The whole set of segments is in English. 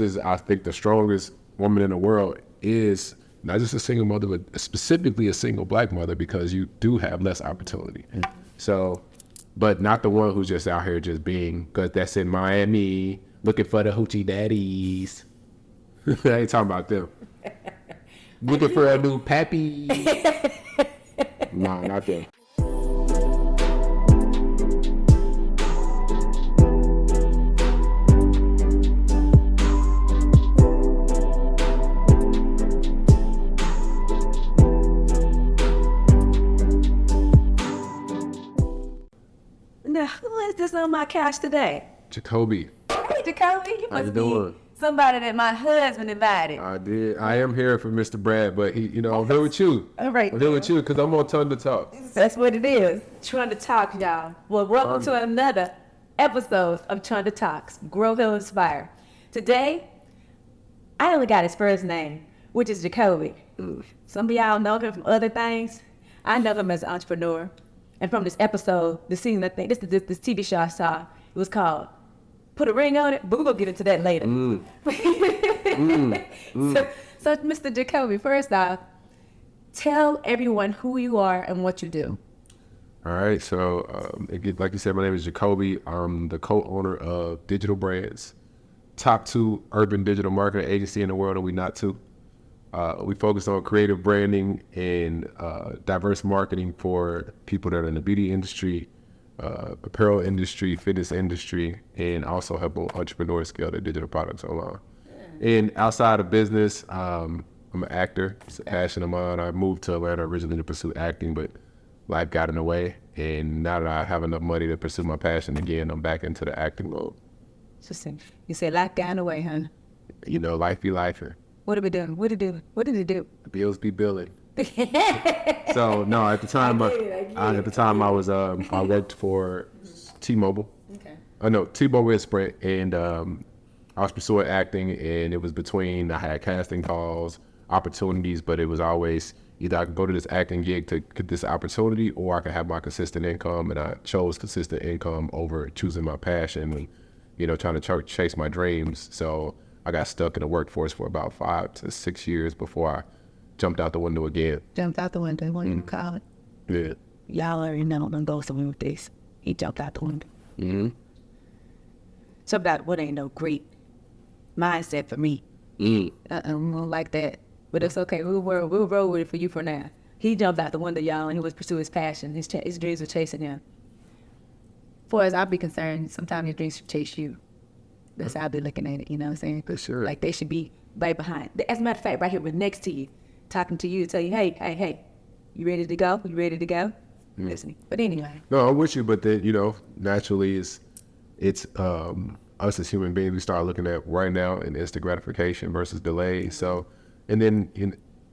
is, I think, the strongest woman in the world is not just a single mother, but specifically a single black mother, because you do have less opportunity. So, but not the one who's just out here just being, because that's in Miami, looking for the hoochie daddies. I ain't talking about them. Looking for a new pappy. Nah, not them. Now, who is this on my couch today? Jacoby. Hey, Jacoby, you How must you be doing? somebody that my husband invited. I did. I am here for Mr. Brad, but he, I'm here with you. All right. I'm here with you because I'm on Tronda Talk. That's what it is. Tronda Talk, y'all. Well, welcome to another episode of Tronda Talks, Grow, Heal, Inspire. Today, I only got his first name, which is Jacoby. Some of y'all know him from other things. I know him as an entrepreneur. And from this episode, this TV show I saw, it was called Put a Ring on It, but we're going to get into that later. So, Mr. Jacoby, first off, tell everyone who you are and what you do. All right. So, like you said, my name is Jacoby. I'm the co-owner of Digital Brands, top 2 urban digital marketing agency in the world, and we not two. We focus on creative branding and diverse marketing for people that are in the beauty industry, apparel industry, fitness industry, and also help entrepreneurs scale their digital products online. And outside of business, I'm an actor. It's a passion of mine. I moved to Atlanta originally to pursue acting, but life got in the way. And now that I have enough money to pursue my passion again, I'm back into the acting mode. Interesting. You said life got in the way, huh? You know, life be lifing. What are we doing? What did it do? Bills be billing. So no, at the time, I worked for T-Mobile. Okay. T-Mobile and Sprint, and I was pursuing acting, and it was between, I had casting calls, opportunities, but it was always either I could go to this acting gig to get this opportunity, or I could have my consistent income, and I chose consistent income over choosing my passion and, trying to chase my dreams. So I got stuck in the workforce for about 5 to 6 years before I jumped out the window again. Jumped out the window, what you call it? Yeah. Y'all already know I'm gonna go somewhere with this. He jumped out the window. Mm-hmm. So that what ain't no great mindset for me. I don't like that. But it's okay. We'll roll with it for you for now. He jumped out the window, y'all, and he was pursuing his passion. His dreams were chasing him. Far as I be concerned, sometimes your dreams should chase you. That's how I be looking at it, you know what I'm saying? They should. Like they should be right behind. As a matter of fact, right here, we're next to you, talking to you, tell you, hey, you ready to go? You ready to go? Listening. But anyway. No, I'm with you, but then, naturally it's us as human beings, we start looking at right now and instant gratification versus delay. So, and then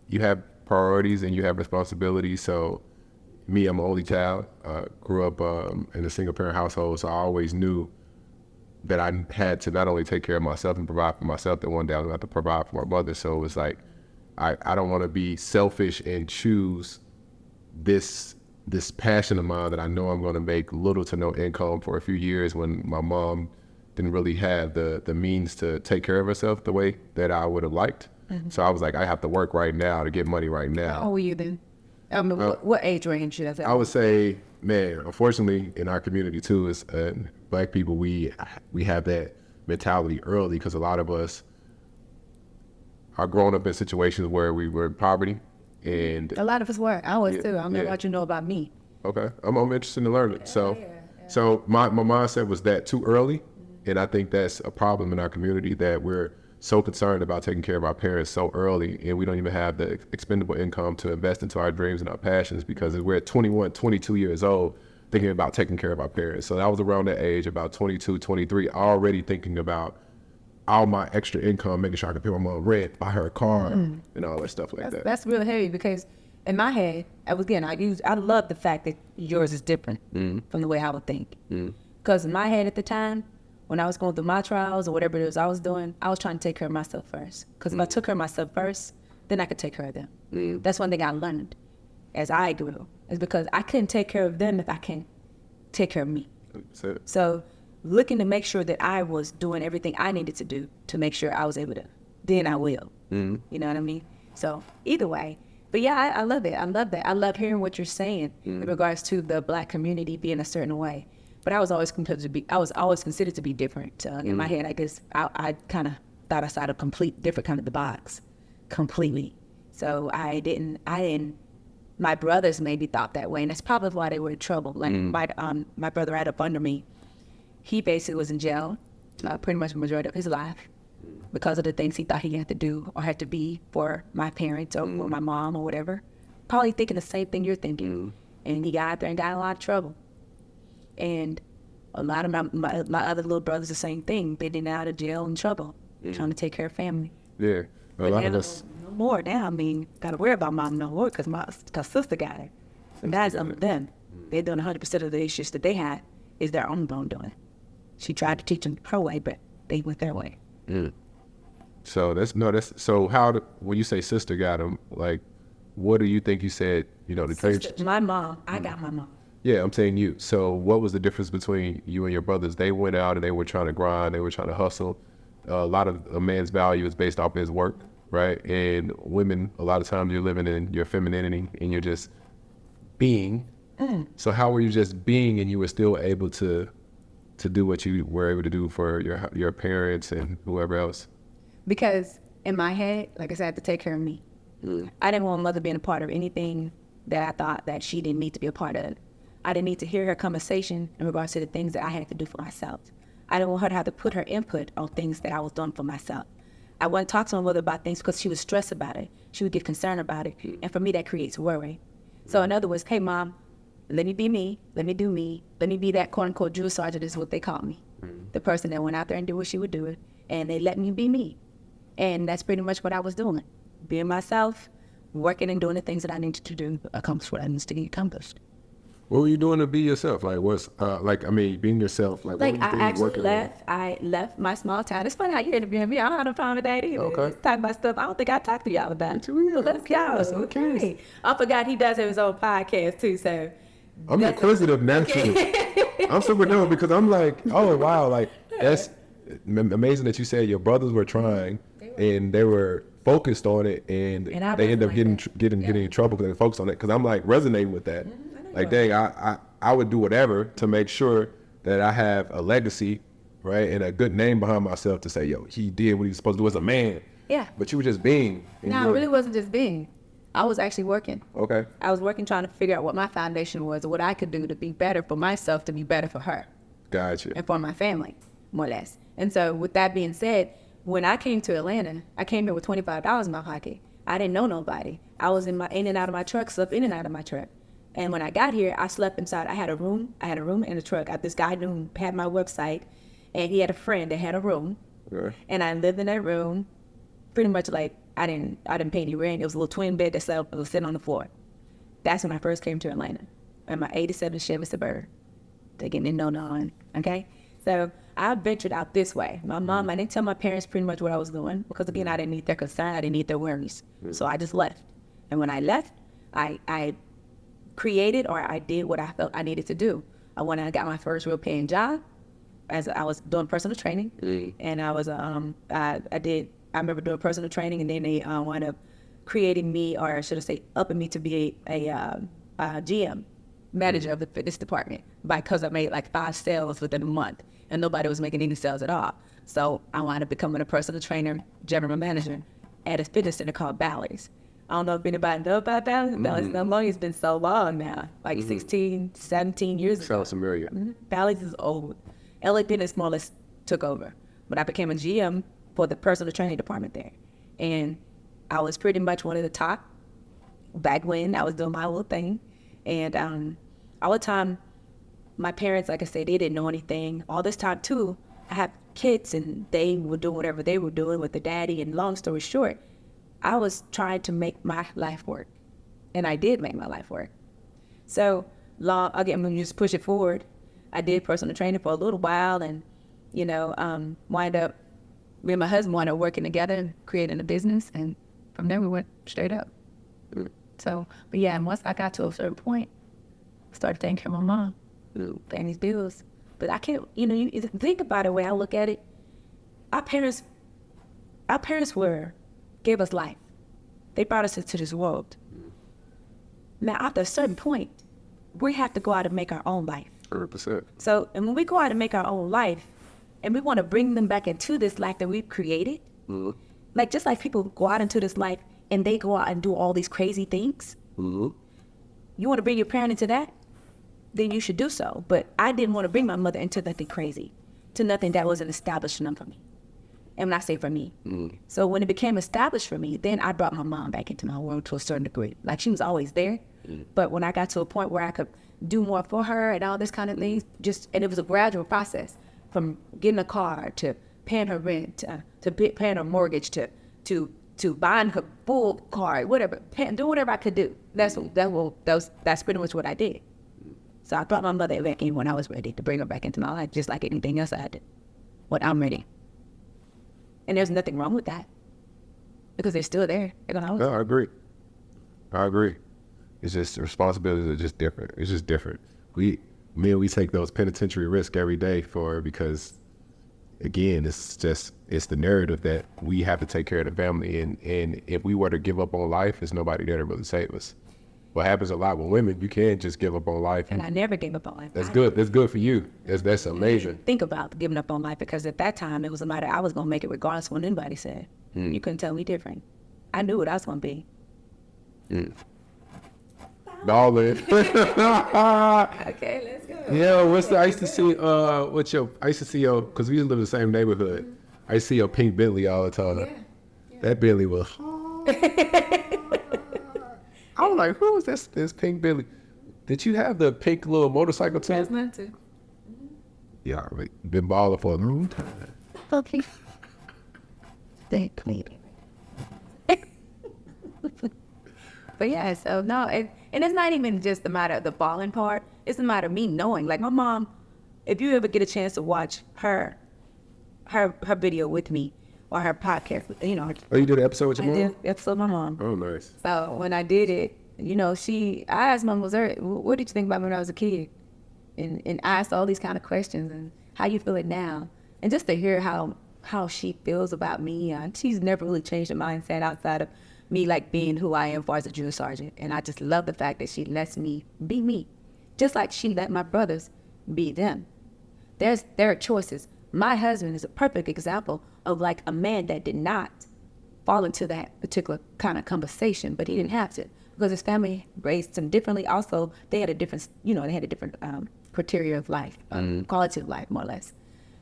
you have priorities and you have responsibilities. So me, I'm an only child, grew up in a single parent household. So I always knew that I had to not only take care of myself and provide for myself, that one day I was going to have to provide for my mother. So it was like, I don't want to be selfish and choose this passion of mine that I know I'm going to make little to no income for a few years when my mom didn't really have the means to take care of herself the way that I would have liked. Mm-hmm. So I was like, I have to work right now to get money right now. How old were you then? I mean, what age range should I say? I would say, man, unfortunately, in our community too, is Black people, we have that mentality early because a lot of us are growing up in situations where we were in poverty, and a lot of us were. I was too. I don't know what you know about me. Okay, I'm interested in learning. So my mindset was that too early, and I think that's a problem in our community that we're so concerned about taking care of our parents so early, and we don't even have the expendable income to invest into our dreams and our passions because we're at 21, 22 years old thinking about taking care of our parents. So I was around that age, about 22, 23, already thinking about all my extra income, making sure I could pay my mom rent, buy her a car, and all that stuff like that. That's really heavy because in my head, I love the fact that yours is different from the way I would think. Because in my head at the time, when I was going through my trials or whatever it was I was doing, I was trying to take care of myself first. Because if I took care of myself first, then I could take care of them. That's one thing I learned as I grew, is because I couldn't take care of them if I can't take care of me. So looking to make sure that I was doing everything I needed to do to make sure I was able to, then I will. You know what I mean? So either way. But yeah, I love it. I love that. I love hearing what you're saying in regards to the Black community being a certain way. But I was always considered to be different. In my head, I guess I kind of thought outside a complete different kind of the box, completely. So I didn't. My brothers maybe thought that way, and that's probably why they were in trouble. Like my brother right up under me, he basically was in jail pretty much the majority of his life because of the things he thought he had to do or had to be for my parents or for my mom or whatever. Probably thinking the same thing you're thinking. And he got out there and got in a lot of trouble. And a lot of my other little brothers, the same thing. They've been out of jail in trouble, trying to take care of family. Yeah, a lot of us. No more now. I mean, got to worry about mom no more because sister got it. And that's up to them. They're doing 100% of the issues that they had is their own bone doing. She tried to teach them her way, but they went their way. So when you say sister got him, like, what do you think you said? You know, My mom. I got my mom. Yeah, I'm saying you. So what was the difference between you and your brothers? They went out and they were trying to grind. They were trying to hustle. A lot of a man's value is based off his work, right? And women, a lot of times you're living in your femininity and you're just being. So how were you just being and you were still able to do what you were able to do for your parents and whoever else? Because in my head, like I said, I had to take care of me. I didn't want mother being a part of anything that I thought that she didn't need to be a part of. I didn't need to hear her conversation in regards to the things that I had to do for myself. I didn't want her to have to put her input on things that I was doing for myself. I wouldn't talk to my mother about things because she was stressed about it. She would get concerned about it. And for me, that creates worry. So in other words, hey, Mom, let me be me. Let me do me. Let me be that quote-unquote drill sergeant is what they call me. The person that went out there and did what she would do it. And they let me be me. And that's pretty much what I was doing. Being myself, working and doing the things that I needed to do to accomplish what I needed to get accomplished. What were you doing to be yourself? Like, being yourself. Like, Like, what were you I actually working on? I left my small town. It's funny how you interviewing me. I don't have no problem with that either. Okay. Talk about stuff I don't think I talked to y'all about. too, yeah. Let's go. Okay. I forgot he does have his own podcast, too, so. I'm inquisitive naturally. I'm super dumb because I'm like, oh, wow. Like, that's amazing that you said your brothers were trying and they were focused on it and I they end up wasn't like getting in trouble because they focused on it. Because I'm like resonating with that. Like, dang, I would do whatever to make sure that I have a legacy, right, and a good name behind myself to say, yo, he did what he was supposed to do as a man. Yeah. But you were just being. No, it really wasn't just being. I was actually working. Okay. I was working trying to figure out what my foundation was, or what I could do to be better for myself, to be better for her. Gotcha. And for my family, more or less. And so with that being said, when I came to Atlanta, I came here with $25 in my pocket. I didn't know nobody. I was in and out of my truck, slept in and out of my truck. And when I got here, I slept inside. I had a room in the truck. This guy knew, had my website, and he had a friend that had a room. Okay. And I lived in that room pretty much like I didn't pay any rent. It was a little twin bed that was sitting on the floor. That's when I first came to Atlanta. In my 87 Chevy Suburban. Taking in no, okay? So I ventured out this way. My mom, I didn't tell my parents pretty much what I was doing because, again, I didn't need their concern. I didn't need their worries. So I just left. And when I left, I created, or I did what I felt I needed to do. I went and got my first real paying job as I was doing personal training. And I was, I remember doing personal training, and then they wound up creating me, or should I say, upping me to be a GM, manager of the fitness department, because I made like 5 sales within a month, and nobody was making any sales at all. So I wound up becoming a personal trainer, general manager at a fitness center called Bally's. I don't know if anybody knows about Bally's. Bally's, how long it's been so long now, like 16, 17 years ago. Sounds familiar. Bally's is old. LA Fitness more or less took over, but I became a GM for the personal training department there. And I was pretty much one of the top back when I was doing my little thing. And all the time, my parents, like I said, they didn't know anything. All this time, too, I had kids, and they were doing whatever they were doing with the daddy. And long story short, I was trying to make my life work. And I did make my life work. So, I'm going to just push it forward. I did personal training for a little while, and, me and my husband wound up working together and creating a business. And from there, we went straight up. So, but yeah, and once I got to a certain point, I started taking care of my mom, paying these bills. But I can't, you think about it, the way I look at it. Our parents gave us life. They brought us into this world. Now, after a certain point, we have to go out and make our own life. 100%. So, and when we go out and make our own life, and we want to bring them back into this life that we've created, like just like people go out into this life and they go out and do all these crazy things, you want to bring your parent into that, then you should do so. But I didn't want to bring my mother into nothing crazy, to nothing that wasn't established enough for me. And when I say for me. So when it became established for me, then I brought my mom back into my world to a certain degree. Like she was always there. But when I got to a point where I could do more for her and all this kind of things, and it was a gradual process from getting a car to paying her rent, to paying her mortgage, to buying her full car, whatever, do whatever I could do. That's pretty much what I did. So I brought my mother back in when I was ready to bring her back into my life, just like anything else I had to. When I'm ready. And there's nothing wrong with that. Because they're still there. They're gonna always. No, I agree. It's just the responsibilities are just different. It's just different. We take those penitentiary risks every day because again, it's the narrative that we have to take care of the family, and if we were to give up on life, there's nobody there to really save us. What happens a lot with women, you can't just give up on life. And I never gave up on life. That's good. That's good for you. That's amazing. Think about giving up on life, because at that time it was a matter I was gonna make it regardless of what anybody said. You couldn't tell me different. I knew what I was gonna be. All in. Okay, let's go. Yeah, I used to see because we used to live in the same neighborhood. I used to see your pink Bentley all the time. Yeah. That Bentley was I was like, who is this pink Bentley? Did you have the pink little motorcycle too? That's mine too. Yeah, been balling for a long time. Okay. They clean. But yeah, so no, and it's not even just the matter of the balling part. It's the matter of me knowing. Like my mom, if you ever get a chance to watch her video with me or her podcast, Oh, you did an episode with your mom? I did episode with my mom. Oh, nice. So when I did it, I asked Mom, what did you think about me when I was a kid? And I asked all these kind of questions and how you feel it now. And just to hear how she feels about me, she's never really changed her mindset outside of me like being who I am as far as a drill sergeant. And I just love the fact that she lets me be me, just like she let my brothers be them. There are choices. My husband is a perfect example of like a man that did not fall into that particular kind of conversation, but he didn't have to because his family raised him differently. Also, they had a different, criteria of life, quality of life, more or less.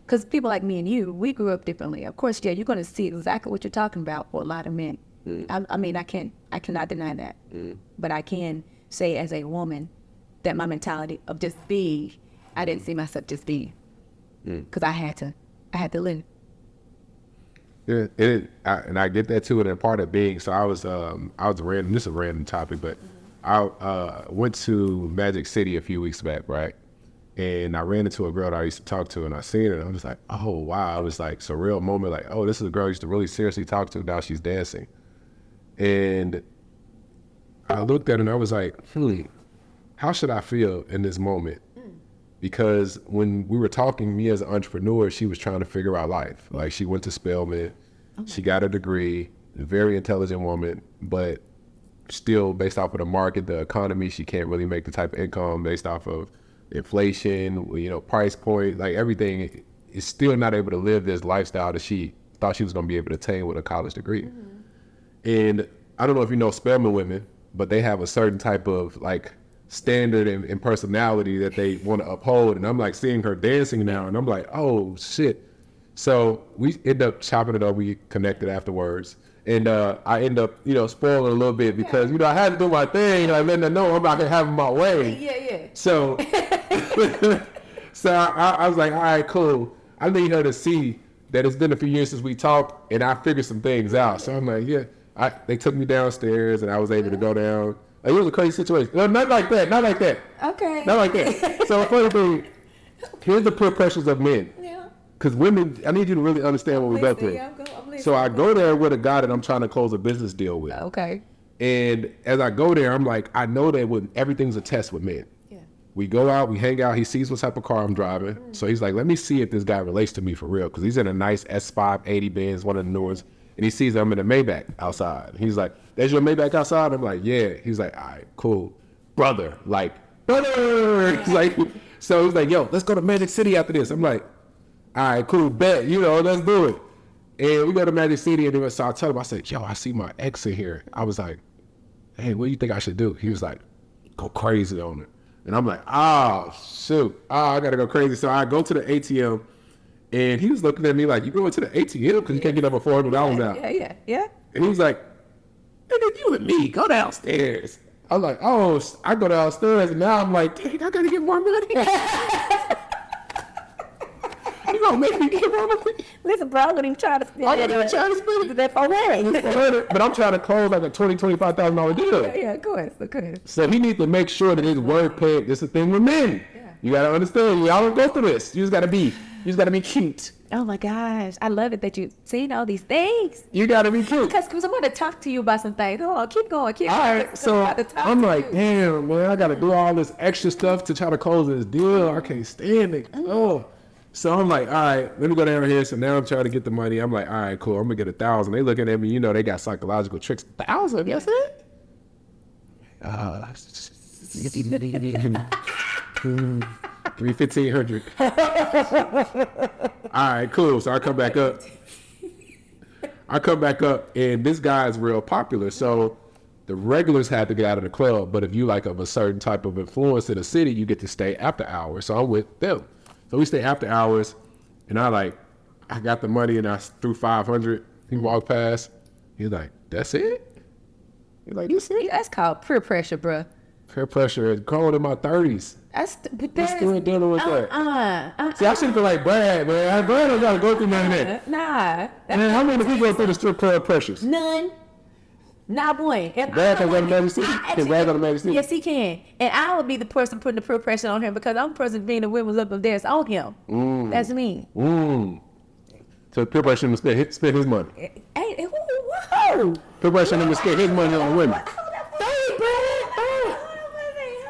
Because people like me and you, we grew up differently. Of course, yeah, you're going to see exactly what you're talking about for a lot of men. I cannot deny that. But I can say as a woman that my mentality of just being, I didn't see myself just being. Because I had to live. Yeah, and I get that too, and part of being. So I was random. This is a random topic, but I went to Magic City a few weeks back, right? And I ran into a girl that I used to talk to, and I seen her, and I was like, oh wow! It was like surreal moment, like, oh, this is a girl I used to really seriously talk to. Now she's dancing, and I looked at her and I was like, how should I feel in this moment? Because when we were talking, me as an entrepreneur, she was trying to figure out life. Like she went to Spelman, she got a degree, a very intelligent woman, but still based off of the market, the economy, she can't really make the type of income based off of inflation, price point, like everything is still not able to live this lifestyle that she thought she was going to be able to attain with a college degree. And I don't know if you know Spelman women, but they have a certain type of like standard and personality that they want to uphold. And I'm like seeing her dancing now and I'm like, oh shit. So we end up chopping it up. We connected afterwards. And I end up, spoiling a little bit because, I had to do my thing. Like letting her know I'm not going to have it my way. Yeah. So, I was like, all right, cool. I need her to see that it's been a few years since we talked and I figured some things out. So I'm like, yeah. They took me downstairs and I was able to go down. It was a crazy situation. No, not like that. Okay. Not like that. So the funny thing, here's the peer pressures of men. Yeah. Because women, I need you to really understand what we're about to. So I go there with a guy that I'm trying to close a business deal with. Okay. And as I go there, I'm like, I know that when everything's a test with men. Yeah. We go out, we hang out. He sees what type of car I'm driving. So he's like, let me see if this guy relates to me for real. Because he's in a nice S580 Benz, one of the newest. And he sees I'm in a Maybach outside. He's like, that's your Maybach outside? I'm like, yeah. He's like, all right, cool. Brother. He's like, so he's like, yo, let's go to Magic City after this. I'm like, all right, cool, bet. Let's do it. And we go to Magic City. And then so I tell him, I said, yo, I see my ex in here. I was like, hey, what do you think I should do? He was like, go crazy on it. And I'm like, shoot. I got to go crazy. So I go to the ATM, and he was looking at me like, you going to the ATM? Because you can't get up $400 out. Yeah. And he was like, nigga, you and me, go downstairs. I was like, I go downstairs, and now I'm like, dang, I got to get more money. You going to make me get more money? Listen, bro, I'm going to even try to spend I'm going to try to spend it. that $400. But I'm trying to close like a $20,000-$25,000 deal. Yeah, go ahead. So he needs to make sure that his word paid. This is the thing with men. Yeah. You got to understand. We all don't go through this. You just got to be cute. Oh my gosh, I love it that you've seen all these things. You got to be cute. Because I'm going to talk to you about some things. Hold on, keep going. All right, so I'm like, damn, man, I got to do all this extra stuff to try to close this deal. I can't stand it. Oh. So I'm like, all right, let me go down here. So now I'm trying to get the money. I'm like, all right, cool. I'm going to get 1,000. They looking at me, they got psychological tricks. 1,000, you see it? 1,500. All right, cool. So I come back up. And this guy is real popular. So the regulars had to get out of the club. But if you like of a certain type of influence in the city, you get to stay after hours. So I'm with them. So we stay after hours, and I got the money, and I threw 500. He walked past. He's like, "That's it?" He's like, "That's it." That's called peer pressure, bro. Peer pressure is growing in my 30s. I'm still dealing with that. See, I shouldn't feel like Brad, man. Brad don't gotta go through none of that. Nah. Man, how many people go through the strip club pressures? None. Not one. Brad can go to Magic City? Can Brad go to Magic City? Yes, he can. And I would be the person putting the peer pressure on him because I'm the person being the women's up there. It's on him. That's me. So peer pressure him to spend his money. Hey, whoa. Peer pressure him to spend his money on women.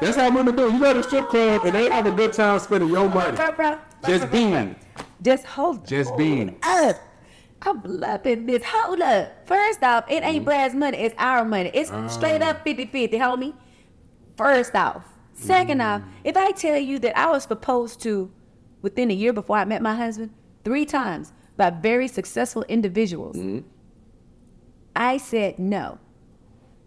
That's how women do. You go to the strip club and they have a good time spending your money. Bro. Just being. Just hold. Just being. Up. I'm loving this. Hold up. First off, it ain't Brad's money. It's our money. It's straight up 50-50, homie. First off. Second off, if I tell you that I was proposed to within a year before I met my husband, 3 times by very successful individuals, I said no.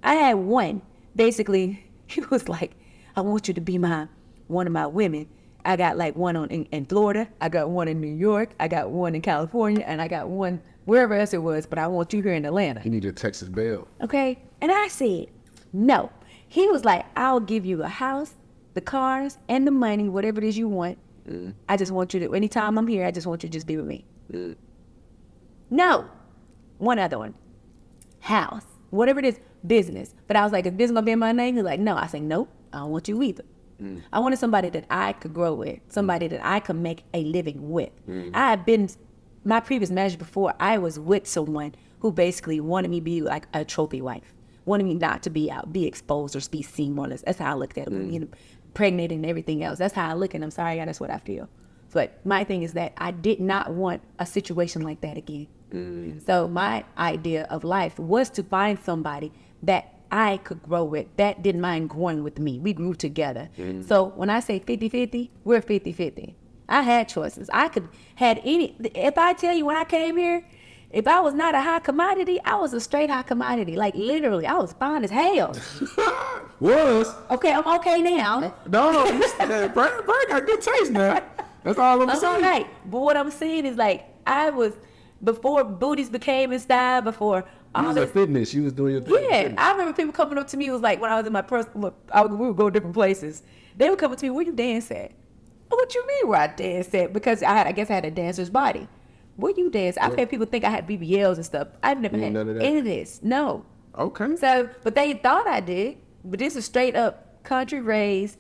I had one. Basically, he was like, I want you to be one of my women. I got like one in Florida. I got one in New York. I got one in California. And I got one wherever else it was. But I want you here in Atlanta. He needed a Texas bail. Okay. And I said, no. He was like, I'll give you a house, the cars, and the money, whatever it is you want. I just want you to, anytime I'm here, I just want you to just be with me. No. One other one. House. Whatever it is, business. But I was like, is business going to be in my name? He was like, no. I said, nope. I don't want you either. I wanted somebody that I could grow with, somebody that I could make a living with. I had been, my previous marriage before, I was with someone who basically wanted me to be like a trophy wife, wanted me not to be out, be exposed or be seen more or less. That's how I looked at them, pregnant and everything else. That's how I look, and I'm sorry, that's what I feel. But my thing is that I did not want a situation like that again. So my idea of life was to find somebody that I could grow with, that didn't mind growing with me. We grew together. So when I say 50-50, we're 50-50. I had choices. I could had any, if I tell you when I came here, if I was not a high commodity, I was a straight high commodity. Like literally, I was fine as hell. Was? Okay, I'm okay now. No, Brad got good taste now. That's all I'm saying. Right. But what I'm saying is like, I was, before booties became in style, before you was a fitness. You was doing your thing. Yeah, I remember people coming up to me. It was like when I was in my personal, we would go to different places. They would come up to me, where you dance at? What you mean where I dance at? Because I guess I had a dancer's body. Where you dance? I've had people think I had BBLs and stuff. I've never had any of this. No. Okay. So, but they thought I did. But this is straight up country raised,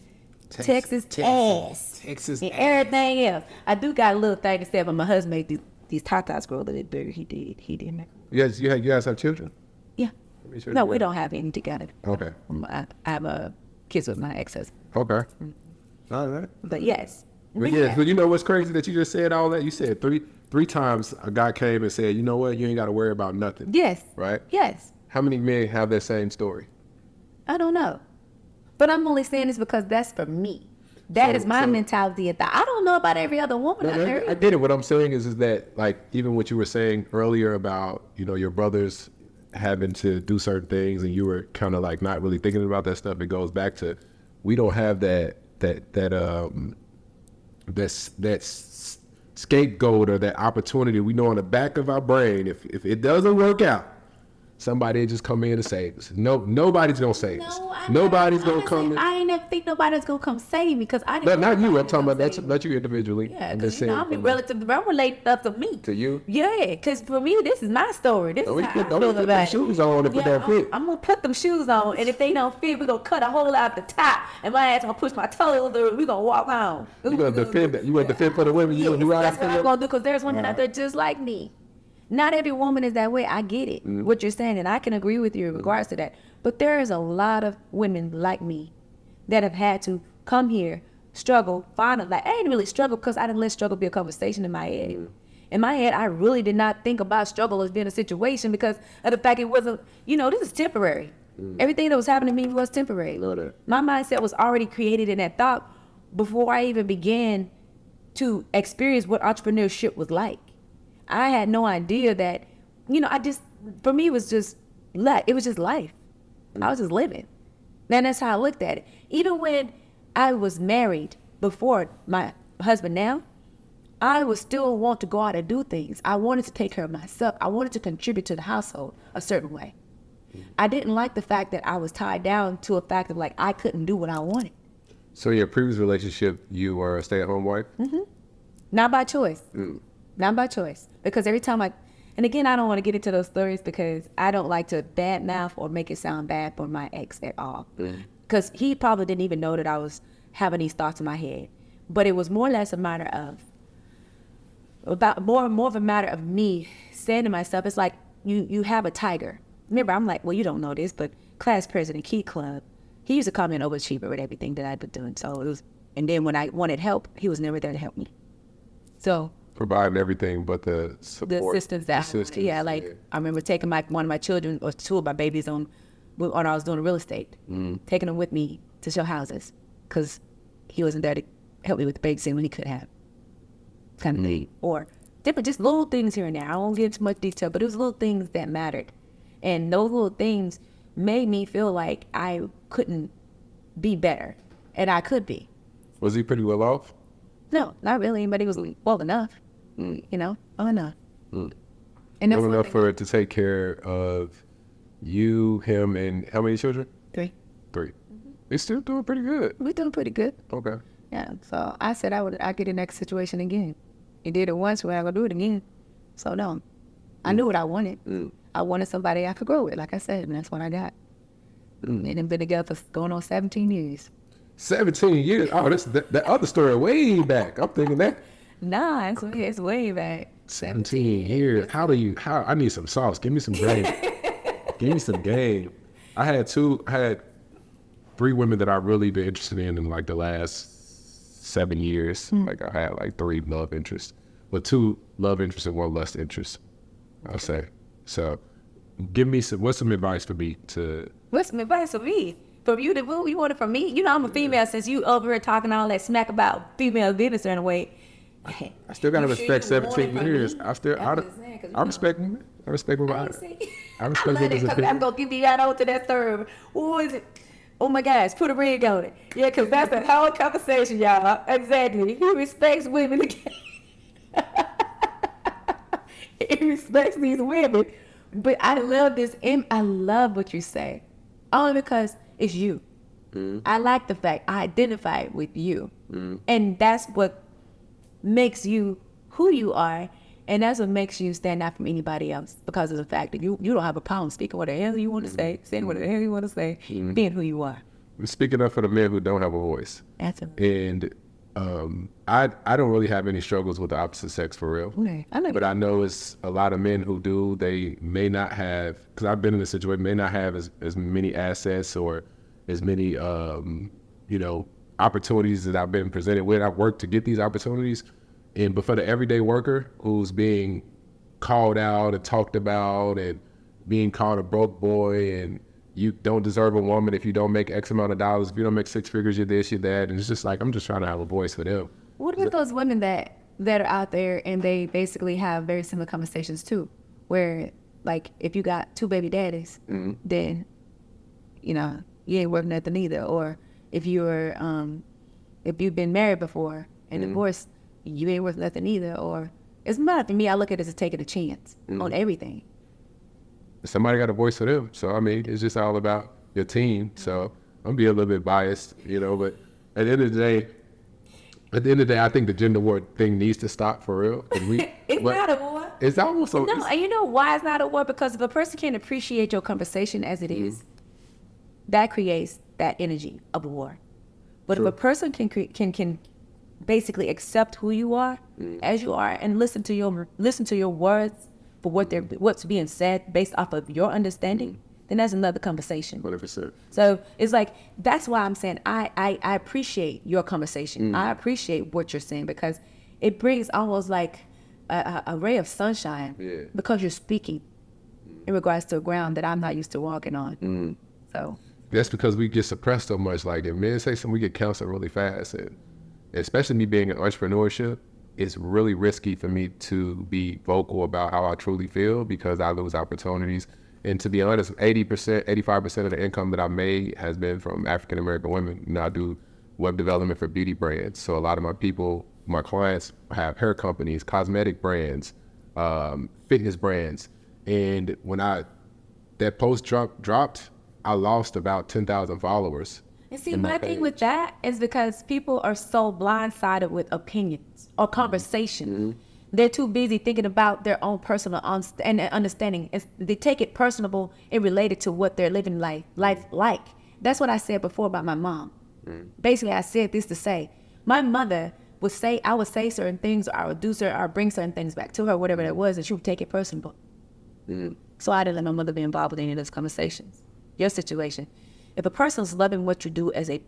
Texas ass. Texas and ass. everything else. I do got a little thing to say, but my husband made these tatas grow a little bigger. He did make. Yes, you guys have children? Yeah. Sure No, we don't have any together. Okay. I have a kids with my ex-husband. Okay. All right. But yes. But yeah, but you know what's crazy that you just said all that? You said three times a guy came and said, you know what, you ain't got to worry about nothing. Yes. Right? Yes. How many men have that same story? I don't know. But I'm only saying this because that's for me. That is my mentality at that. I don't know about every other woman out there. I get it. What I'm saying is that, like, even what you were saying earlier about, you know, your brothers having to do certain things and you were kind of like not really thinking about that stuff. It goes back to, we don't have that scapegoat or that opportunity. We know in the back of our brain, if it doesn't work out, somebody just come in and save us. No, nobody's gonna save us. Nobody's gonna come in. I ain't never think nobody's gonna come save me because I didn't. Not you. I'm talking about not you individually. Yeah, I'm because I'm related stuff to me. To you? Yeah, because for me, this is my story. This is how I feel put them about it. shoes on if it don't fit. I'm gonna put them shoes on, and if they don't fit, we're gonna cut a hole out the top, and my ass gonna push my toes through. We gonna walk home. You gonna defend that? You gonna defend for the women? You gonna do right? That's what I'm gonna do because there's women out there just like me. Not every woman is that way. I get it, what you're saying, and I can agree with you in regards to that. But there is a lot of women like me that have had to come here, struggle, find it. Like, I ain't really struggle because I didn't let struggle be a conversation in my head. In my head, I really did not think about struggle as being a situation because of the fact it wasn't, this is temporary. Everything that was happening to me was temporary. My mindset was already created in that thought before I even began to experience what entrepreneurship was like. I had no idea that, for me, it was just life. I was just living. And that's how I looked at it. Even when I was married before my husband now, I would still want to go out and do things. I wanted to take care of myself. I wanted to contribute to the household a certain way. I didn't like the fact that I was tied down to a fact of like, I couldn't do what I wanted. So your previous relationship, you were a stay-at-home wife? Mm-hmm. Not by choice. Not by choice. Because every time and again, I don't want to get into those stories because I don't like to badmouth or make it sound bad for my ex at all. Because he probably didn't even know that I was having these thoughts in my head. But it was more or less a matter of, more of a matter of me saying to myself, it's like, you have a tiger. Remember, I'm like, well, you don't know this, but class president, Key Club, he used to call me an overachiever with everything that I'd been doing. So it was, and then when I wanted help, he was never there to help me. So providing everything but the support. The assistance. Yeah, I remember taking one of my children or two of my babies when I was doing real estate, taking them with me to show houses because he wasn't there to help me with the babysitting when he could have, kind of thing. Or different, just little things here and there. I won't get into much detail, but it was little things that mattered. And those little things made me feel like I couldn't be better, and I could be. Was he pretty well off? No, not really, but he was well enough. Well enough. And that's well enough for it to take care of you, him, and how many children? 3. 3. They're still doing pretty good. We're doing pretty good. Okay. Yeah, so I said I'd get in that situation again. He did it once, we're not going to do it again. So no, I knew what I wanted. I wanted somebody I could grow with, like I said, and that's what I got. And been together for going on 17 years. 17 years? Oh, that other story way back. I'm thinking that. Nah, it's way back. 17 years. How I need some sauce. Give me some game. Give me some game. I had 3 women that I've really been interested in like the last 7 years. Like I had like 3 love interests, but 2 love interests and 1 lust interest, I'll say. So give me what's some advice for me to. What's some advice for me? From you you want it from me? I'm a female since you over here talking all that smack about female business in a way. I still gotta respect 17 years. I respect women. I respect women. I respect women. Because I'm gonna give you that on to that third. Who is it? Oh my gosh, put a ring on it. Yeah, because that's a whole conversation, y'all. Exactly. He respects women again. He respects these women. But I love this. I love what you say. Only because it's you. I like the fact I identify with you. And that's what makes you who you are, and that's what makes you stand out from anybody else, because of the fact that you don't have a problem speaking what the hell you want to say, saying what the hell you want to say, being who you are. Speaking up for the men who don't have a voice. Absolutely. And I don't really have any struggles with the opposite sex for real. Okay. But I know it's a lot of men who do. They may not have, because I've been in this situation, may not have as many assets or as many opportunities that I've been presented with. I've worked to get these opportunities, but for the everyday worker who's being called out and talked about and being called a broke boy and you don't deserve a woman if you don't make X amount of dollars, if you don't make six figures, you're this, you're that, and it's just like I'm just trying to have a voice for them. What about those women that are out there and they basically have very similar conversations too, where like if you got 2 baby daddies, then you know you ain't worth nothing either, or if you're if you've been married before and divorced, you ain't worth nothing either. Or it's not for me. I look at it as taking a chance on everything. Somebody got a voice for them, so I mean it's just all about your team. So I'm being a little bit biased, you know, but at the end of the day, I think the gender war thing needs to stop for real. It's not a war. It's almost so. No, and you know why it's not a war? Because if a person can't appreciate your conversation as it is, that creates that energy of a war. But True. if a person can basically accept who you are as you are and listen to your words for what's being said based off of your understanding, then that's another conversation. 100%. So it's like, that's why I'm saying I appreciate your conversation. I appreciate what you're saying because it brings almost like a ray of sunshine because you're speaking in regards to a ground that I'm not used to walking on. So that's because we get suppressed so much. Like if men say something, we get canceled really fast. And especially me being in entrepreneurship, it's really risky for me to be vocal about how I truly feel because I lose opportunities. And to be honest, 80%, 85% of the income that I made has been from African-American women. And I do web development for beauty brands. So a lot of my clients have hair companies, cosmetic brands, fitness brands. And when that post dropped, I lost about 10,000 followers. And see, my thing with that is because people are so blindsided with opinions or conversation. They're too busy thinking about their own personal and understanding. They take it personable and related to what they're living life like. That's what I said before about my mom. Basically, I said this to say, my mother would say, I would say certain things, or I would do certain, or bring certain things back to her, whatever it was, and she would take it personal. So I didn't let my mother be involved with any of those conversations. Your situation. If a person's loving what you do as a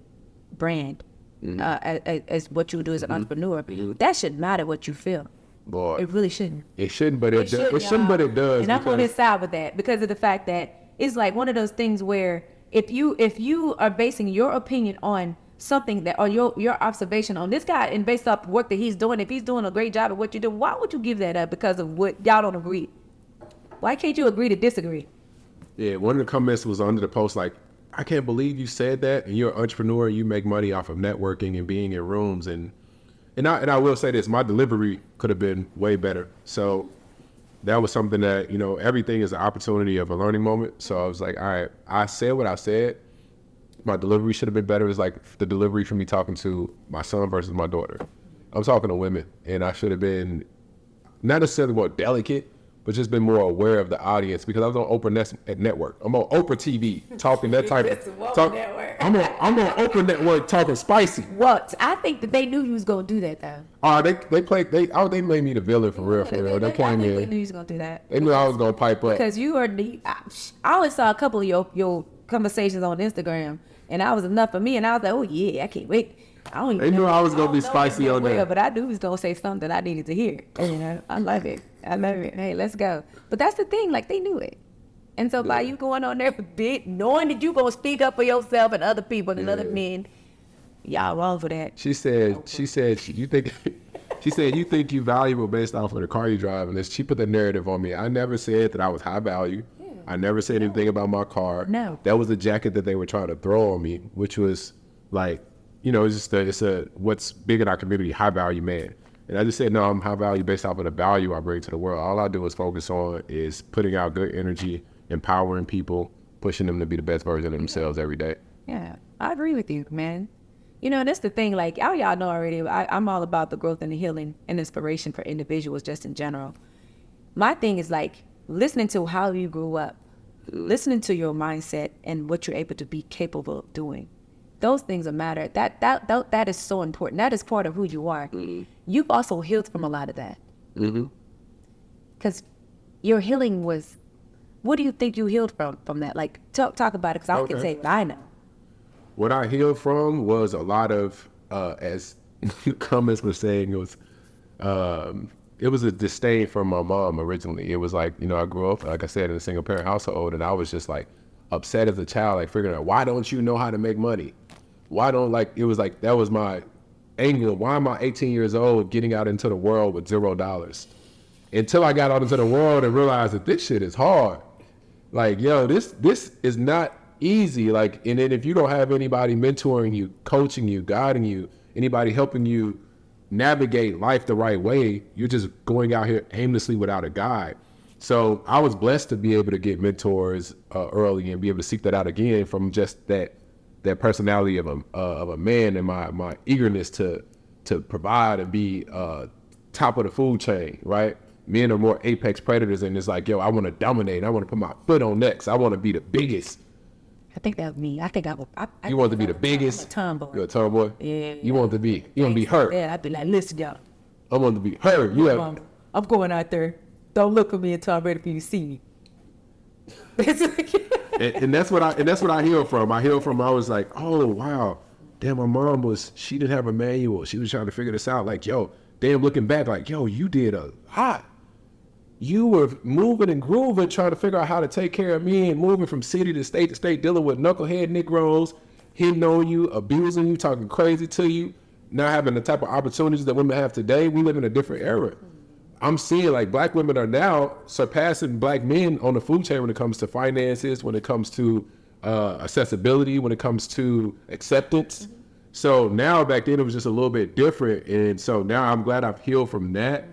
brand, as what you do as an entrepreneur, that shouldn't matter what you feel. Boy, it really shouldn't. It shouldn't, but it shouldn't, but it does. And I'm on his side with that because of the fact that it's like one of those things where if you are basing your opinion on something that, or your observation on this guy and based off the work that he's doing, if he's doing a great job at what you're doing, why would you give that up because of what y'all don't agree? Why can't you agree to disagree? Yeah, one of the comments was under the post like, I can't believe you said that, and you're an entrepreneur and you make money off of networking and being in rooms. And I will say this, my delivery could have been way better. So that was something that, everything is an opportunity of a learning moment. So I was like, all right, I said what I said. My delivery should have been better. It was like the delivery from me talking to my son versus my daughter. I'm talking to women, and I should have been not necessarily more delicate, but just been more aware of the audience because I was on Oprah Network. I'm on Oprah TV talking that type of talk. I'm on Oprah Network talking spicy. What? I think that they knew you was gonna do that though. They made me the villain for real. They playing me. They knew you was gonna do that. They knew I was gonna pipe up because you are the. I only saw a couple of your conversations on Instagram, and that was enough for me. And I was like, oh yeah, I can't wait. They knew I was gonna be spicy on there. But I knew he was gonna say something I needed to hear. I love it. Hey, let's go. But that's the thing, like they knew it. And so by you going on there for bit, knowing that you gonna speak up for yourself and other people and other men, y'all wrong for that. She said you think you valuable based off of the car you drive, and she put the narrative on me. I never said that I was high value. Yeah. I never said anything about my car. No. That was the jacket that they were trying to throw on me, which was like, it's what's big in our community, high value man. And I just said, no, I'm high value based off of the value I bring to the world. All I do is focus on is putting out good energy, empowering people, pushing them to be the best version of themselves every day. Yeah, I agree with you, man. That's the thing, like, y'all know already, I'm all about the growth and the healing and inspiration for individuals just in general. My thing is like listening to how you grew up, listening to your mindset and what you're able to be capable of doing. Those things are matter. That is so important. That is part of who you are. You've also healed from a lot of that. Because your healing was, what do you think you healed from that? Like, talk about it, because I can say what I know. what I healed from was a lot of, as comments were saying, it was a disdain from my mom originally. It was like, you know, I grew up, like I said, in a single parent household, and I was just like upset as a child, like figuring out, why don't you know how to make money? Why don't, like, it was like, that was my anger. Why am I 18 years old getting out into the world with $0? Until I got out into the world and realized that this shit is hard. Like, yo, this is not easy. Like, and then if you don't have anybody mentoring you, coaching you, guiding you, anybody helping you navigate life the right way, you're just going out here aimlessly without a guide. So I was blessed to be able to get mentors early and be able to seek that out again from just that personality of a man and my eagerness to provide and be top of the food chain, right? Men are more apex predators, and it's like, yo, I want to dominate. I want to put my foot on next. I want to be the biggest. I think that was me. I think I would. You want to be the biggest? I'm a tomboy. You're a tomboy? Yeah. You want to be her. Yeah, I'd be like, listen, y'all. I want to be her. You have. I'm going out there. Don't look for me until I'm ready for you to see me. and that's what I healed from. I was like, oh wow, damn, my mom she didn't have a manual. She was trying to figure this out. Like, yo, damn, looking back, like, yo, you did a lot. You were moving and grooving, trying to figure out how to take care of me and moving from city to state, dealing with knucklehead Negroes, hitting on you, abusing you, talking crazy to you, not having the type of opportunities that women have today. We live in a different era. I'm seeing like black women are now surpassing black men on the food chain when it comes to finances, when it comes to accessibility, when it comes to acceptance. So now, back then it was just a little bit different. And so now I'm glad I've healed from that,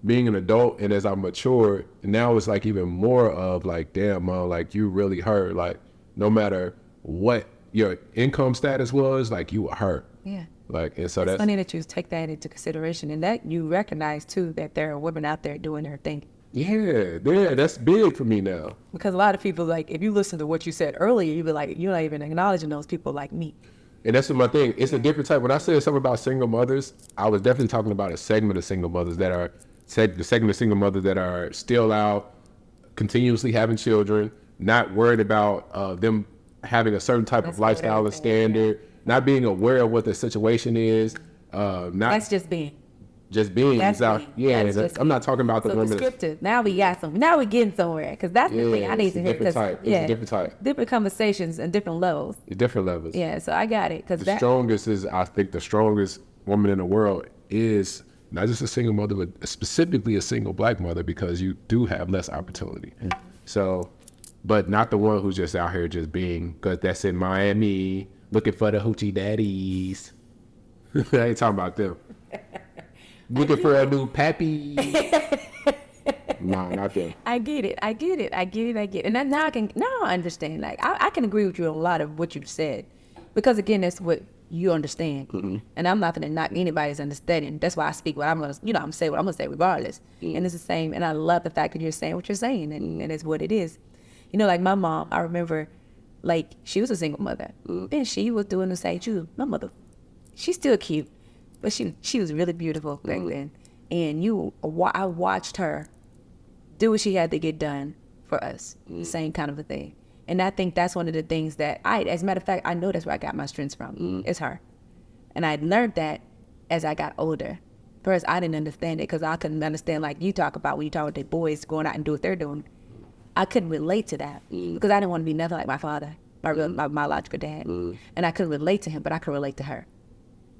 being an adult. And as I matured, now it's like even more of like, damn, Mom, like you really hurt. Like no matter what your income status was, like you were hurt. Yeah. Like, and so it's funny that you take that into consideration, and that you recognize too that there are women out there doing their thing. Yeah, that's big for me now. Because a lot of people, like, if you listen to what you said earlier, you'd be like, you're not even acknowledging those people like me. And that's my thing. It's a different type. When I said something about single mothers, I was definitely talking about a segment of single mothers that are still out, continuously having children, not worried about them having a certain type of lifestyle and standard. Not being aware of what the situation is, that's just being. Just being. That's out, being. Yeah, That's I'm not talking about the so women. Descriptive. Now we got some. Now we're getting somewhere, because that's the thing I need to hear. Different type. It's a different type. Different conversations and different levels. Different levels. Yeah, so I got it. I think the strongest woman in the world is not just a single mother, but specifically a single black mother, because you do have less opportunity. So, but not the one who's just out here just being, because that's in Miami, looking for the hoochie daddies. I ain't talking about them. Looking for a new pappy. Nah, not them. I get it. And then now I understand. Like, I can agree with you on a lot of what you said, because again, that's what you understand. Mm-hmm. And I'm not going to knock anybody's understanding. That's why I speak what I'm going to, I'm say what I'm going to say regardless. Mm-hmm. And it's the same. And I love the fact that you're saying what you're saying, and it's what it is. Like my mom, I remember, like, she was a single mother, and she was doing the same. My mother, she's still cute, but she was really beautiful back then. And I watched her do what she had to get done for us, the same kind of a thing. And I think that's one of the things that as a matter of fact, I know that's where I got my strength from. It's her. And I learned that as I got older. First, I didn't understand it, because I couldn't understand, like you talk about when you talk about the boys going out and do what they're doing. I couldn't relate to that, because I didn't want to be nothing like my father, my biological dad. And I couldn't relate to him, but I could relate to her.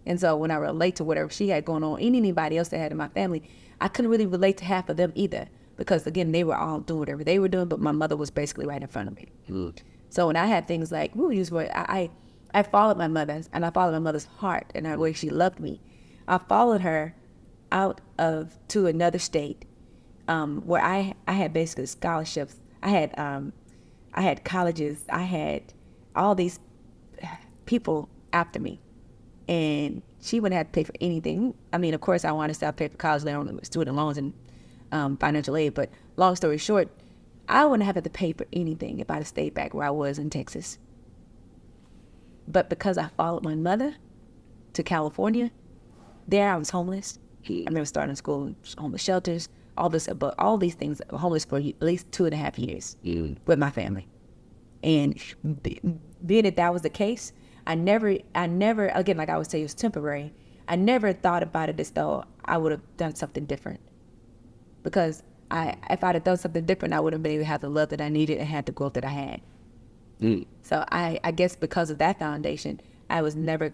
And so when I relate to whatever she had going on, anybody else that had in my family, I couldn't really relate to half of them either, because again, they were all doing whatever they were doing, but my mother was basically right in front of me. So when I had things like, I followed my mother, and I followed my mother's heart and the way she loved me. I followed her out to another state, where I had basically scholarships. I had colleges. I had all these people after me, and she wouldn't have to pay for anything. I mean, of course, I wanted to pay for college loan, student loans, and financial aid. But long story short, I wouldn't have had to pay for anything if I'd have stayed back where I was in Texas. But because I followed my mother to California, there I was homeless. I remember starting school, homeless shelters, all these things, homeless for at least 2.5 years with my family. And being that was the case, I never, again, like I would say, it was temporary. I never thought about it as though I would have done something different. Because if I'd have done something different, I wouldn't have been able to have the love that I needed and had the growth that I had. So I guess because of that foundation, I was never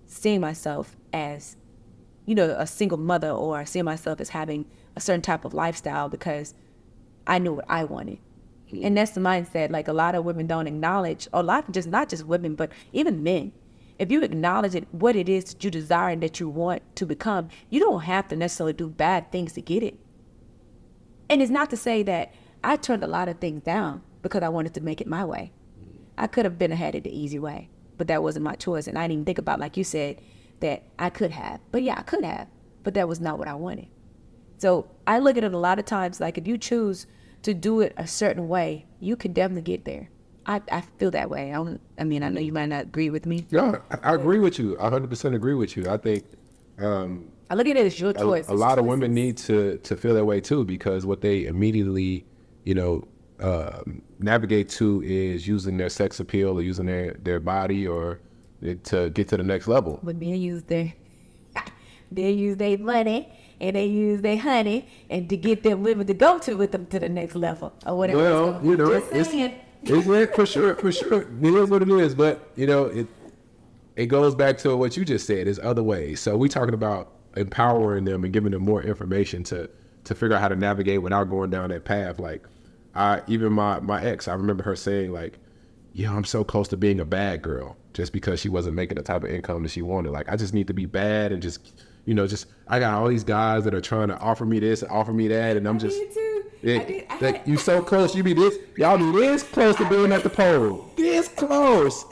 seeing myself as, a single mother, or seeing myself as having a certain type of lifestyle, because I knew what I wanted. And that's the mindset. Like, a lot of women don't acknowledge, or not just women, but even men. If you acknowledge what it is that you desire and that you want to become, you don't have to necessarily do bad things to get it. And it's not to say that I turned a lot of things down because I wanted to make it my way. I could have had it the easy way, but that wasn't my choice. And I didn't even think about, like you said, that I could have. But yeah, I could have, but that was not what I wanted. So I look at it a lot of times, like, if you choose to do it a certain way, you can definitely get there. I feel that way. I know you might not agree with me. Yeah, I agree with you. I 100% agree with you. I think I look at it as your choice. a lot of women need to feel that way too, because what they immediately, navigate to is using their sex appeal or using their body or to get to the next level. But men use their money and they use their honey and to get them women to go with them to the next level or whatever. Well, it's for sure. It is what it is, but it goes back to what you just said. There's other ways. So we're talking about empowering them and giving them more information to figure out how to navigate without going down that path. Like, even my ex, I remember her saying, like, I'm so close to being a bad girl, just because she wasn't making the type of income that she wanted. Like, I just need to be bad and just I got all these guys that are trying to offer me this, offer me that, and I'm just. Like, you so close, y'all be this close to being at the pole. This close.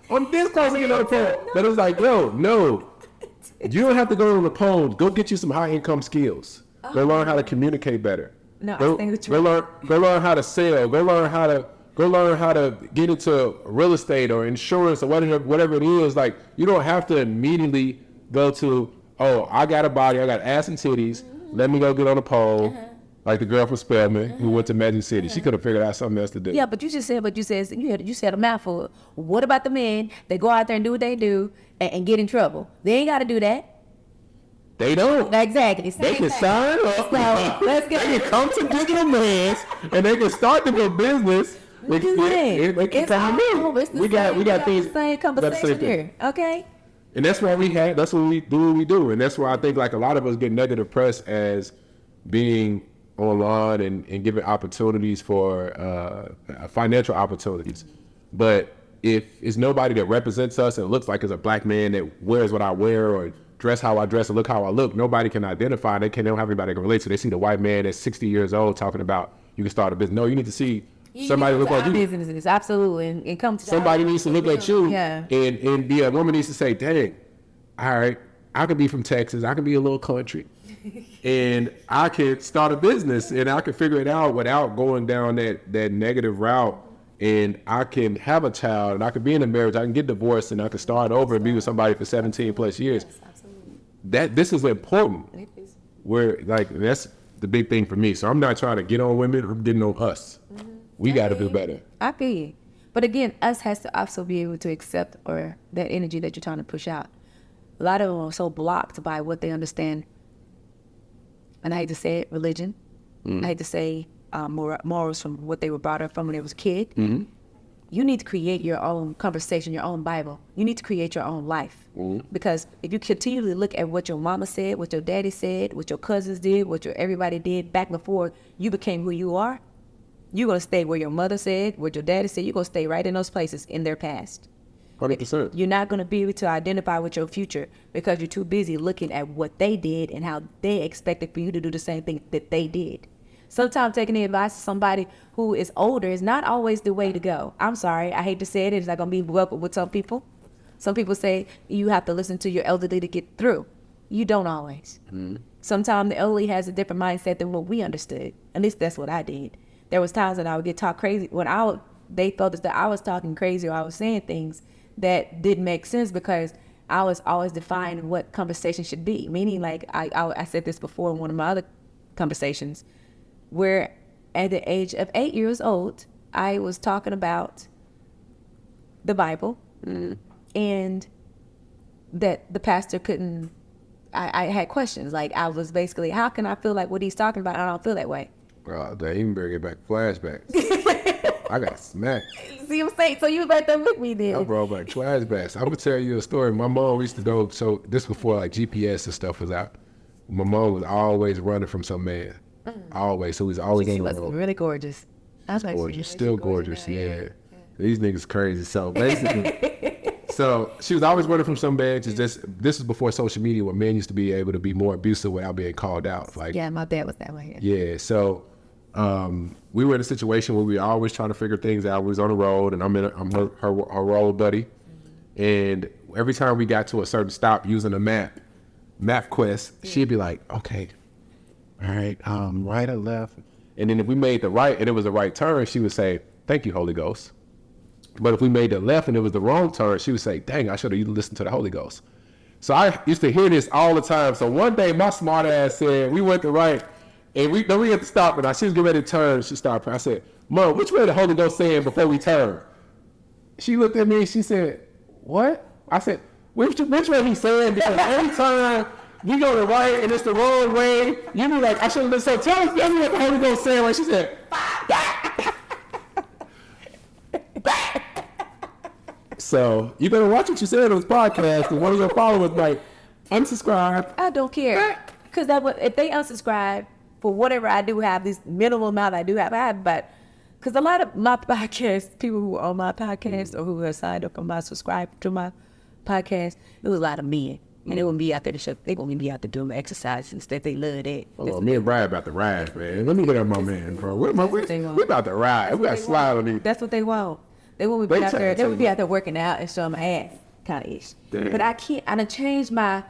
I'm this close to getting on the pole. But it's like, no. You don't have to go on the pole. Go get you some high income skills. Go learn how to communicate better. No, go, I think it's go learn how to sell. Go learn how to get into real estate or insurance or whatever it is. Like, you don't have to immediately go to, I got a body, I got ass and titties. Let me go get on the pole. Like the girl from Spelman who went to Magic City. She could have figured out something else to do. Yeah, but you just said you said a mouthful. What about the men that go out there and do what they do and get in trouble? They ain't got to do that. They don't. Exactly. They can sign up. So, let's get they can come to Digital Man's and they can start their business. They can come in. We got things. Same conversation here. Okay. And that's why that's what we do. And that's why I think, like, a lot of us get negative press as being online and giving opportunities for financial opportunities. But if it's nobody that represents us and looks like it's a black man that wears what I wear or dress how I dress and look how I look, nobody can identify. They don't have anybody to relate to. They see the white man that's 60 years old talking about you can start a business. No, you need to see somebody look like you. Businesses, absolutely, and come to somebody needs to look like you. Yeah. And the woman needs to say, dang, all right, I could be from Texas. I could be a little country. And I could start a business and I could figure it out without going down that negative route. And I can have a child and I could be in a marriage. I can get divorced and I can start over and be with somebody for 17 plus years. Yes, absolutely. This is important. It is. Where, like, that's the big thing for me. So I'm not trying to get on women. I'm getting on us. Mm-hmm. We got to do better. I feel you. But again, us has to also be able to accept or that energy that you're trying to push out. A lot of them are so blocked by what they understand. And I hate to say it, religion. I hate to say morals from what they were brought up from when they was a kid. Mm-hmm. You need to create your own conversation, your own Bible. You need to create your own life. Mm-hmm. Because if you continually look at what your mama said, what your daddy said, what your cousins did, what everybody did back before you became who you are, you're going to stay where your mother said, what your daddy said. You're going to stay right in those places in their past. 100%. You're not going to be able to identify with your future because you're too busy looking at what they did and how they expected for you to do the same thing that they did. Sometimes taking the advice of somebody who is older is not always the way to go. I'm sorry. I hate to say it. It's not going to be welcome with some people. Some people say you have to listen to your elderly to get through. You don't always. Mm-hmm. Sometimes the elderly has a different mindset than what we understood. At least that's what I did. There was times that I would get talked crazy when they felt that I was talking crazy or I was saying things that didn't make sense because I was always defining what conversation should be. Meaning, like I said this before in one of my other conversations, where at the age of 8 years old, I was talking about the Bible and that the pastor couldn't. I had questions. Like, I was basically, how can I feel like what he's talking about? I don't feel that way. Bro, they even bring it back flashbacks. I got smacked. See what I'm saying? So you was right there with me then. I brought back flashbacks. I'm gonna tell you a story. My mom used to go. So this before like GPS and stuff was out. My mom was always running from some man. Always. So he's always She on the was road. really gorgeous. I was like, Gorgeous, still gorgeous. Yeah. These niggas crazy. So basically, so she was always running from some man. This is before social media, where men used to be able to be more abusive without being called out. Like, yeah, my dad was that way. yeah. So we were in a situation where we were always trying to figure things out. We was on the road, and I'm her road buddy. And every time we got to a certain stop using a map quest, she'd be like, okay, all right, right or left. And then if we made the right and it was the right turn, she would say, thank you, Holy Ghost. But if we made the left and it was the wrong turn, she would say, dang, I should have listened to the Holy Ghost. So I used to hear this all the time. So one day my smart ass said, we went the right, and we had to stop, and she was getting ready to turn. She stopped. I said, Mom, which way the Holy Ghost saying before we turn? She looked at me and she said, what? I said, which way he saying? Because every time we go the right and it's the wrong way, you be like, I should have been saying, tell me what the Holy Ghost saying. Like she said, so you better watch what you said on this podcast, because one of your followers might unsubscribe. I don't care. Because if they unsubscribe for whatever I do have, this minimal amount I do have, but because a lot of my podcast, people who are on my podcast or who have signed up on my subscribe to my podcast, there was a lot of men. And they wouldn't be out there to show, they wouldn't be out there doing exercises that they love that. Oh, me and Brian about to ride, man. Let me get on my man, bro. We about to ride. We got to slide on these. That's what they want. They want me to be out there. They would be out there working out and showing my ass, kind of ish. Damn. But I can't. I done changed my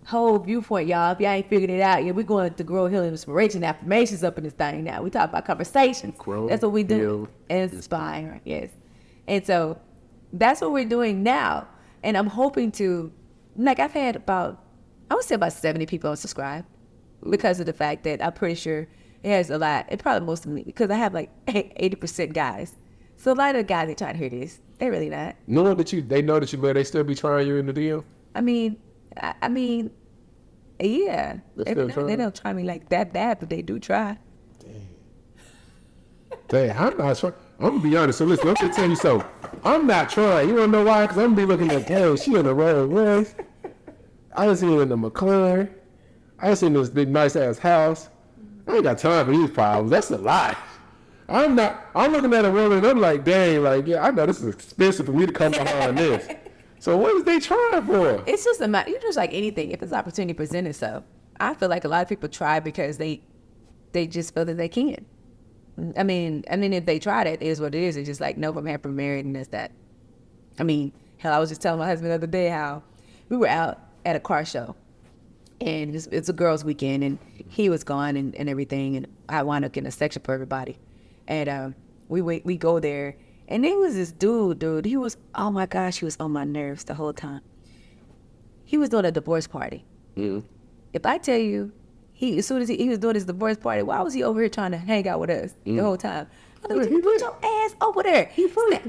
whole viewpoint, y'all. If y'all ain't figured it out, yeah, we're going to grow healing inspiration affirmations up in this thing now. We talk about conversations. Grow, that's what we do. heal, And inspire, yes. And so that's what we're doing now. And I'm hoping to, like, I've had about, I would say about 70 people unsubscribe because of the fact that I'm pretty sure it has a lot. It probably most of me, because I have like 80% guys. So a lot of the guys that try to hear this, they really not. They know that you, but they still be trying you in the deal. I mean, yeah. They Don't try me like that bad, but they do try. Dang, I'm not trying. I'm gonna be honest. So listen, I'm gonna tell you something. I'm not trying. You wanna know why? Because I'm gonna be looking at, damn, she in the Rolls Royce. I done seen her in the McLaren. I done seen this big nice ass house. I ain't got time for these problems. That's a lie. I'm looking at a woman and I'm like, dang, like, yeah, I know this is expensive for me to come behind this. So what is they trying for? It's just a matter, just like anything, if it's opportunity presented itself. I feel like a lot of people try because they just feel that they can. I mean, if they tried it is what it is. It's just like, nope, I'm happy married and that's that. I mean, hell, I was just telling my husband the other day how we were out at a car show. And it's a girls' weekend, and he was gone and everything, and I wound up getting a section for everybody. And we go there, and there was this dude. He was, oh my gosh, he was on my nerves the whole time. He was doing a divorce party. Mm-hmm. If I tell you, as soon as he was doing his divorce party, why was he over here trying to hang out with us the whole time? I was like, put your ass over there.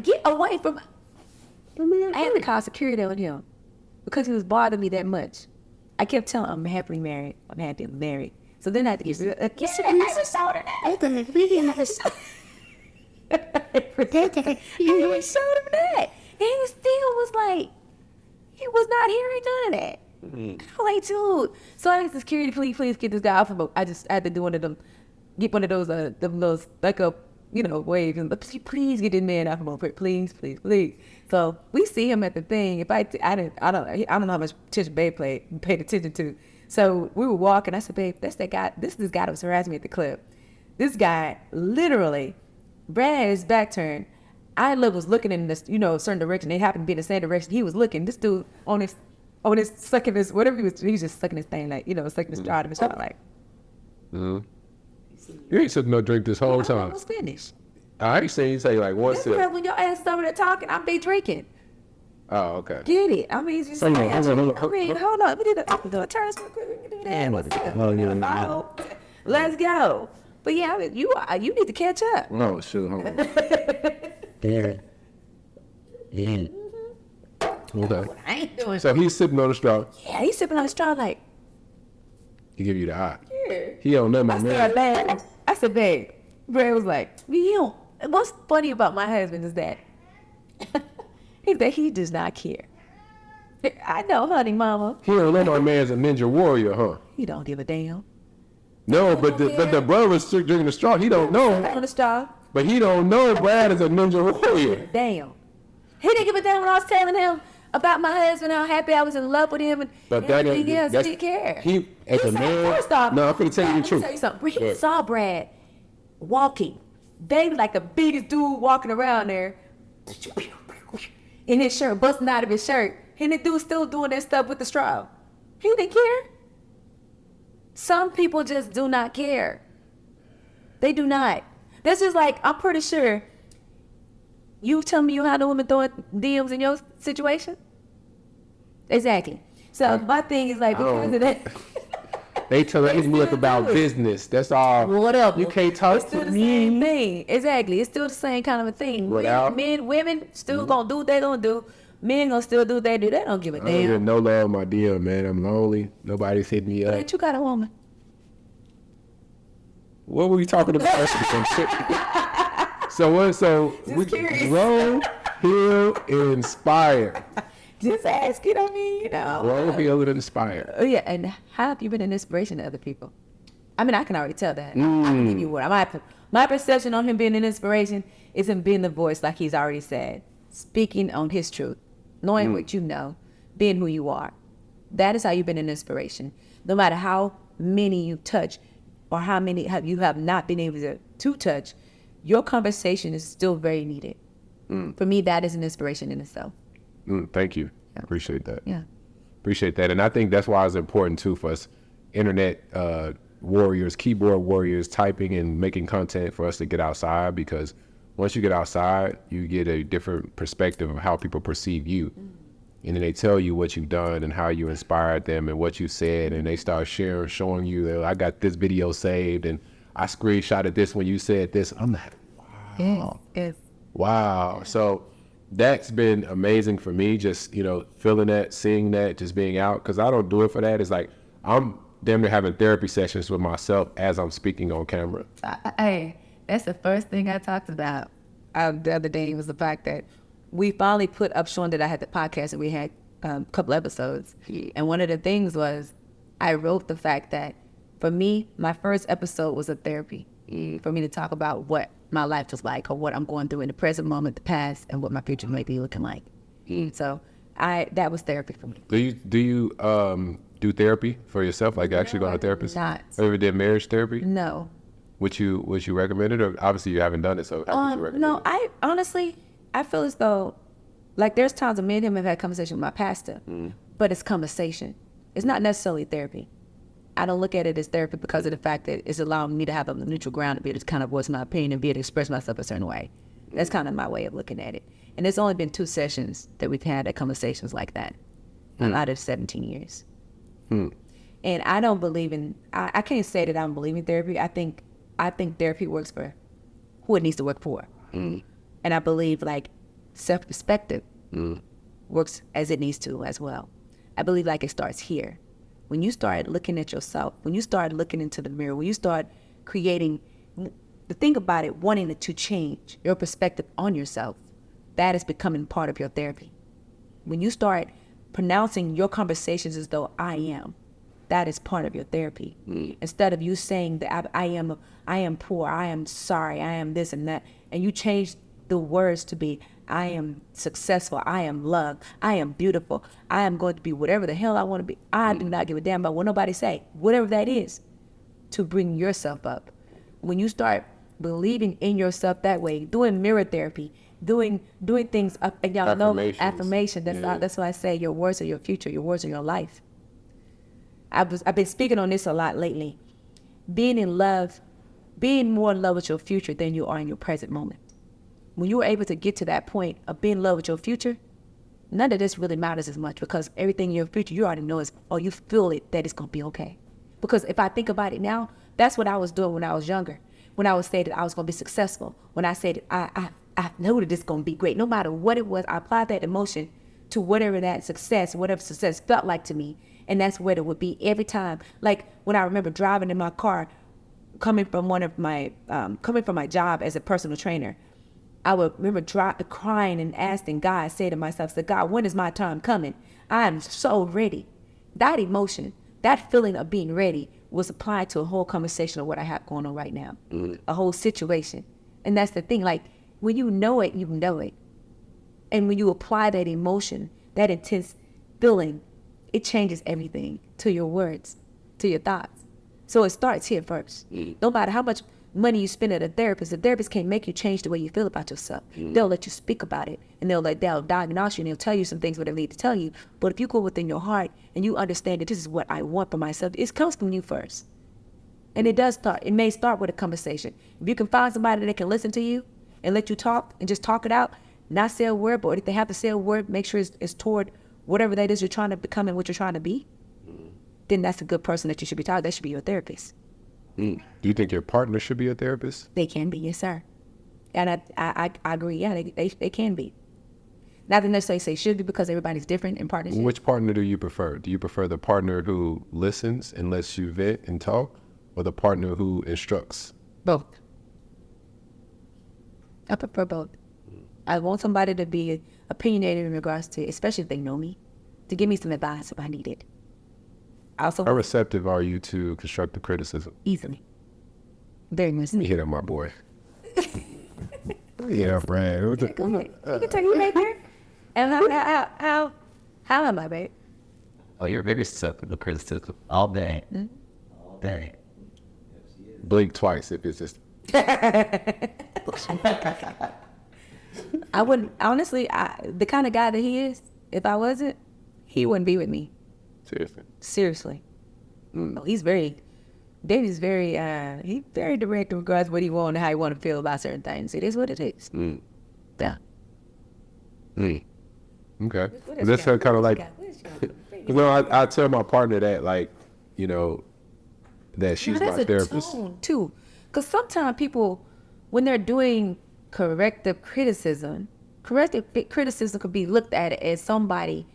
Get away from. I had to call security on him because he was bothering me that much. I kept telling him, I'm happily married. I'm happily married. So then I had to get never saw her that. He never saw that. And he still was like, he was not hearing none of that. I'm like, dude. So I asked the security, please get this guy off of him. I had to do one of them, get one of those, like a, waves. And please get this man off of him. Please. So we see him at the thing. If I don't know how much attention Babe paid attention to. So we were walking. I said, Babe, that's that guy. This is this guy that was harassing me at the club. This guy literally, Brad had his back turned. I was looking in this, a certain direction. They happened to be in the same direction. He was looking. This dude on his sucking his, whatever he was just sucking his thing, like, sucking his straw out of his stomach, like. Mm-hmm. You ain't took no drink this whole time. I was finished. I ain't seen you say like one sip. When your ass over there talking, I'm be drinking. Oh, okay. Get it? I mean, just Hold on. hold on. We need to turn this real quick. We can do that. Let's go. But yeah, you need to catch up. Oh shoot, hold on. There. Yeah. Okay. I ain't doing. So he's sipping on the straw. Yeah, he's sipping on the straw like. He give you the eye. Yeah. He don't know my I man. started laughing. I said, babe. Brad was like, you don't. What's funny about my husband is that he does not care. I know, honey, mama. He don't know my man's a ninja warrior, huh? He don't give a damn. No, but the brother was drinking the straw. He don't know. On the straw. But he don't know Brad is a ninja warrior. Damn. He didn't give a damn when I was telling him about my husband, how happy I was in love with him, and But everything else. He didn't care. He, as a man. First off, No, I'm finna tell you the let me truth. tell you something. He Good. saw Brad walking. They like the biggest dude walking around there in his shirt, busting out of his shirt. And the dude still doing that stuff with the straw. He didn't care. Some people just do not care. They do not. This is like, I'm pretty sure you tell me you had a woman throwing DMs in your situation? Exactly. So my thing is like, because of that. They tell us still about do it. business. That's all. Whatever. You can't talk It's still to the same me. thing. Exactly. It's still the same kind of a thing. Without- Men, women still gonna do what they gonna do. Men gonna still do what they do. They don't give a I don't get damn. no love on my DM, man. I'm lonely. Nobody's hitting me up. But you got a woman. What were we talking about? So what? So we curious. grow, heal, inspire. Just ask it. I mean, you know. Grow, heal, and inspire. Oh yeah, and how have you been an inspiration to other people? I mean, I can already tell that. I can give you what my perception on him being an inspiration is him being the voice, like he's already said, speaking on his truth, knowing what you know, being who you are. That is how you've been an inspiration. No matter how many you touch, or how many you have not been able to touch, your conversation is still very needed. For me, that is an inspiration in itself. Thank you. Yeah. Appreciate that. Yeah. Appreciate that. And I think that's why it's important too for us internet warriors, keyboard warriors, typing and making content for us to get outside, because once you get outside, you get a different perspective of how people perceive you. And then they tell you what you've done and how you inspired them and what you said, and they start sharing, showing you that I got this video saved and I screenshotted this when you said this. I'm like, wow. Yes. Wow. So that's been amazing for me, just, feeling that, seeing that, just being out, because I don't do it for that. It's like I'm damn near having therapy sessions with myself as I'm speaking on camera. Hey, that's the first thing I talked about the other day, was the fact that we finally put up showing that I had the podcast and we had a couple episodes. And one of the things was I wrote the fact that for me, my first episode was a therapy for me to talk about what my life was like, or what I'm going through in the present moment, the past, and what my future may be looking like. So that was therapy for me. Do you do therapy for yourself? Like actually go to a therapist? Not. Have you ever did marriage therapy? No. Would you recommend it? Or obviously you haven't done it, so how would you recommend No, it? I honestly, I feel as though, like, there's times when me and him have had conversation with my pastor, but it's conversation. It's not necessarily therapy. I don't look at it as therapy because of the fact that it's allowing me to have a neutral ground to be able to kind of voice my opinion and be able to express myself a certain way. That's kind of my way of looking at it. And it's only been 2 sessions that we've had conversations like that out of 17 years. And I don't believe in, I can't say that I don't believe in therapy. I think therapy works for who it needs to work for. And I believe like self-perspective works as it needs to as well. I believe like it starts here. When you start looking at yourself, when you start looking into the mirror, when you start creating, the thing about it, wanting it to change your perspective on yourself, that is becoming part of your therapy. When you start pronouncing your conversations as though I am, that is part of your therapy. Instead of you saying that I am poor, I am sorry, I am this and that, and you change the words to be, I am successful, I am loved, I am beautiful, I am going to be whatever the hell I want to be. I do not give a damn about what nobody say, whatever that is, to bring yourself up. When you start believing in yourself that way, doing mirror therapy, doing things up, and y'all know affirmation. That's why I say your words are your future, your words are your life. I've been speaking on this a lot lately. Being in love, being more in love with your future than you are in your present moment. When you are able to get to that point of being in love with your future, none of this really matters as much, because everything in your future you already know is, or you feel it, that it's going to be okay. Because if I think about it now, that's what I was doing when I was younger. When I was saying that I was going to be successful. When I said I know that it's going to be great. No matter what it was, I applied that emotion to whatever success felt like to me. And that's what it would be every time. Like when I remember driving in my car, coming from my job as a personal trainer, I would remember crying and asking God, say to myself, God, when is my time coming? I am so ready. That emotion, that feeling of being ready was applied to a whole conversation of what I have going on right now, a whole situation. And that's the thing, like when you know it, you know it. And when you apply that emotion, that intense feeling, it changes everything to your words, to your thoughts. So it starts here first. No matter how much money you spend at a therapist, the therapist can't make you change the way you feel about yourself. They'll let you speak about it, and they'll diagnose you, and they'll tell you some things what they need to tell you. But if you go within your heart and you understand that this is what I want for myself, it comes from you first. And it may start with a conversation. If you can find somebody that can listen to you and let you talk and just talk it out, not say a word, but if they have to say a word, make sure it's toward whatever that is you're trying to become and what you're trying to be, then that's a good person that you should be talking. That should be your therapist. Do you think your partner should be a therapist? They can be, yes, sir. And I agree. Yeah, they can be. Not to necessarily say should be because everybody's different in partnership. Which partner do you prefer? Do you prefer the partner who listens and lets you vent and talk, or the partner who instructs? Both. I prefer both. I want somebody to be opinionated in regards to, especially if they know me, to give me some advice if I need it. Also, How receptive are you to constructive criticism? easily. Very much. Let me hit on my boy. Yeah, Brad. Go ahead. You can tell you right there. And how am I, babe? Oh, you're very susceptible to criticism all day. All day. Blink twice if it's just. I wouldn't, honestly, the kind of guy that he is, if I wasn't, he wouldn't be with me. Seriously. Seriously. No, he's very direct in regards to what he wants and how he want to feel about certain things. It is what it is. Yeah. Okay. That's kind of like, I tell my partner that, like, that she's my therapist. Tone too. Because sometimes people, when they're doing corrective criticism could be looked at as somebody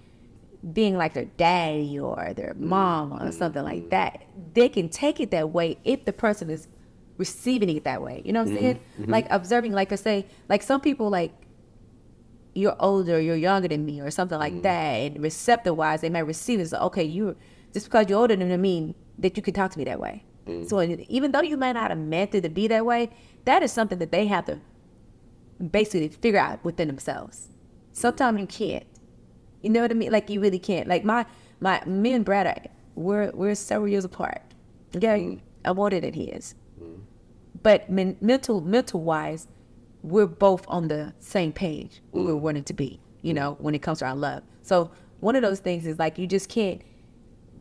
being like their daddy or their mom or something like that. They can take it that way if the person is receiving it that way. You know what I'm saying? Like observing, like I say, like some people, like you're older, you're younger than me or something like that, and receptive wise, they might receive it as, okay, just because you're older than me mean that you can talk to me that way. So even though you might not have meant it to be that way, that is something that they have to basically figure out within themselves. Sometimes you can't. You know what I mean? Like you really can't. Like me and Brad, we're several years apart. Yeah, I'm older than he is. But mental wise, we're both on the same page. We're wanting to be, when it comes to our love. So one of those things is like you just can't.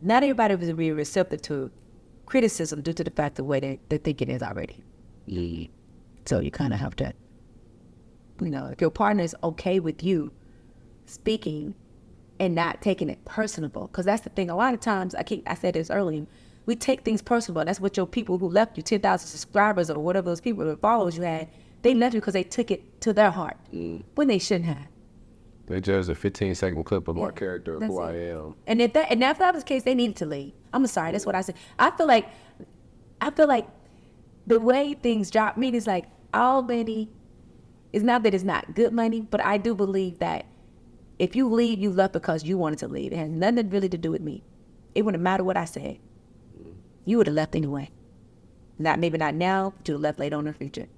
Not everybody will be receptive to criticism due to the fact the way they think it is already. So you kind of have to, if your partner is okay with you speaking and not taking it personable, because that's the thing. A lot of times, I said this earlier, we take things personal. That's what your people who left you, 10,000 subscribers or whatever those people or followers you had, they left you because they took it to their heart when they shouldn't have. They judged a 15-second clip of my character of who I am. And if that was the case, they needed to leave. I'm sorry, that's what I said. I feel like the way things drop me is like all money. It's not that it's not good money, but I do believe that if you leave, you left because you wanted to leave. It has nothing really to do with me. It wouldn't matter what I said. You would have left anyway. Maybe not now, but you would have left later on in the future.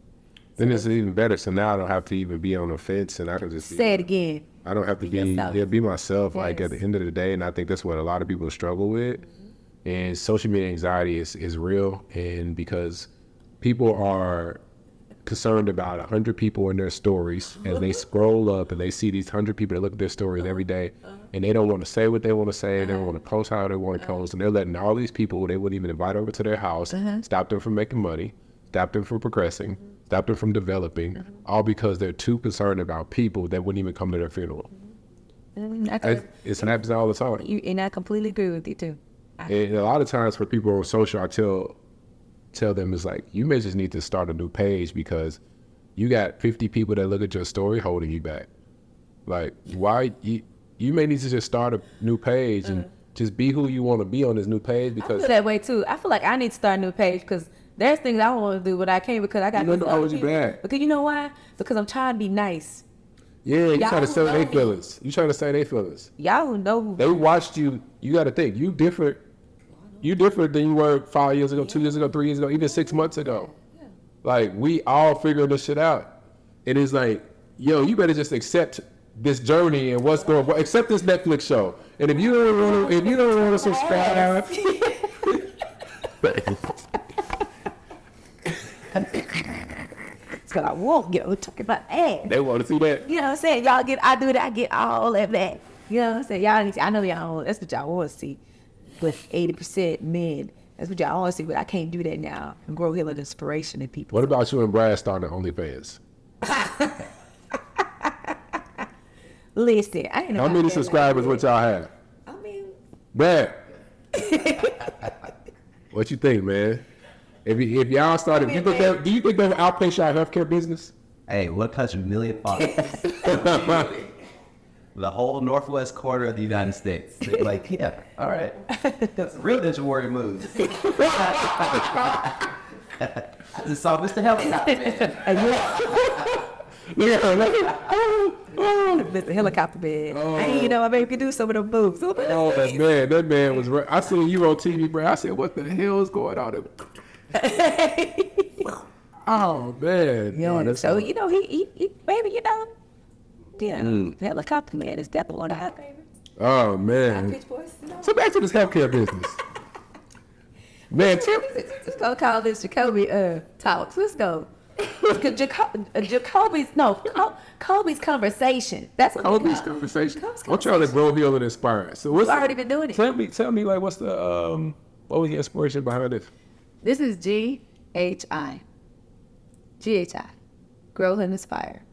Then it's even better. So now I don't have to even be on the fence, and I can just say it again. I don't have to be myself. Yes. Like at the end of the day, and I think that's what a lot of people struggle with. And social media anxiety is real, and because people are concerned about 100 people in their stories as they scroll up and they see these 100 people that look at their stories every day, and they don't want to say what they want to say, they don't want to post how they want to post, and they're letting all these people who they wouldn't even invite over to their house stop them from making money, stop them from progressing, stop them from developing, all because they're too concerned about people that wouldn't even come to their funeral. It happens all the time. And I completely agree with you too. And a lot of times for people on social, I tell them it's like, you may just need to start a new page because you got 50 people that look at your story holding you back. Like, why you may need to just start a new page and just be who you want to be on this new page I because feel that way too. I feel like I need to start a new page because there's things I want to do, but I can't because I got. You know, these no, other always people. bad. Because you know why? Because I'm trying to be nice. yeah, you Y'all trying to sell know their me. feelings. You trying to say their feelings. Y'all who know who. They watched you. You got to think you different. You different than you were 5 years ago, 2 years ago, 3 years ago, even 6 months ago. Like we all figuring this shit out. It is like, yo, you better just accept this journey and what's going. Accept this Netflix show. And if you don't want to subscribe, Because I won't get talking about ass. they want to see that. You know what I'm saying? Y'all get, I do that, I get all of that. You know what I'm saying? Y'all need to, I know y'all, that's what y'all want to see. With 80% men. That's what y'all want to see, but I can't do that now. And grow healing inspiration in people. What about you and Brad starting OnlyFans? Listen, I ain't know How many that subscribers like would y'all have? I mean, Brad, what you think, man? If y'all started, do you think that would outpace your healthcare business? Hey, 100 million followers. The whole northwest corner of the United States. They're like, yeah, all right. That's a real Ninja Warrior move. I just saw Mr. Helicopter, man. Look at her, look at her. Mr. Helicopter Man. I ain't know I maybe could do some of them moves. Oh, that man was right. I seen you on TV, bro. I said, what the hell is going on? Oh, man. You know, that's so, you know, he baby, you know, the Helicopter Man is definitely one of our favorites. Oh, man. Pitch voice, you know. So back to this healthcare business. Man, Let's go call this Jacoby talks. Let's go. Kobe's conversation. That's what Kobe's conversation. Kobe's I'm trying to grow, heal, and inspire. So what's We've already been doing it. Tell me, like, what's the what was the inspiration behind it? This is GHI. Grow and Inspire.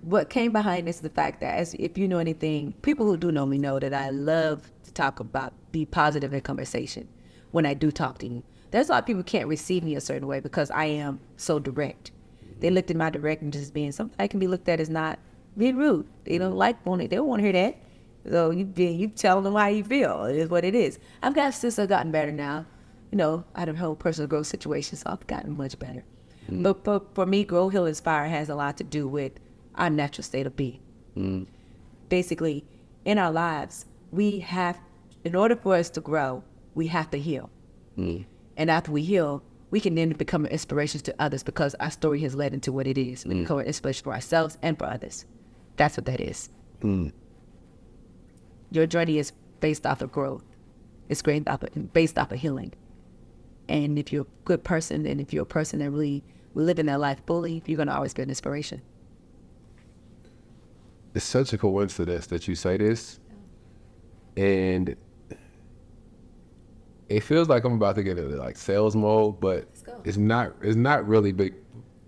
What came behind this is the fact that, as if you know anything, people who do know me know that I love to talk about, be positive in conversation when I do talk to you. There's a lot of people who can't receive me a certain way because I am so direct. They looked at my direct as being something I can be looked at as not being rude. They don't like they don't want to hear that. So you tell them how you feel. It is what it is. I've gotten better now. You know, I had a whole personal growth situation, so I've gotten much better. But for me, Grow, Heal, Inspire has a lot to do with our natural state of being. Basically, in our lives, we have, in order for us to grow, we have to heal. And after we heal, we can then become an inspiration to others because our story has led into what it is. We become an inspiration for ourselves and for others. That's what that is. Your journey is based off of growth. It's based off of healing. And if you're a good person, and if you're a person that really living their life fully, you're going to always be an inspiration. It's such a coincidence that you say this, and it feels like I'm about to get into like sales mode, but it's not really big.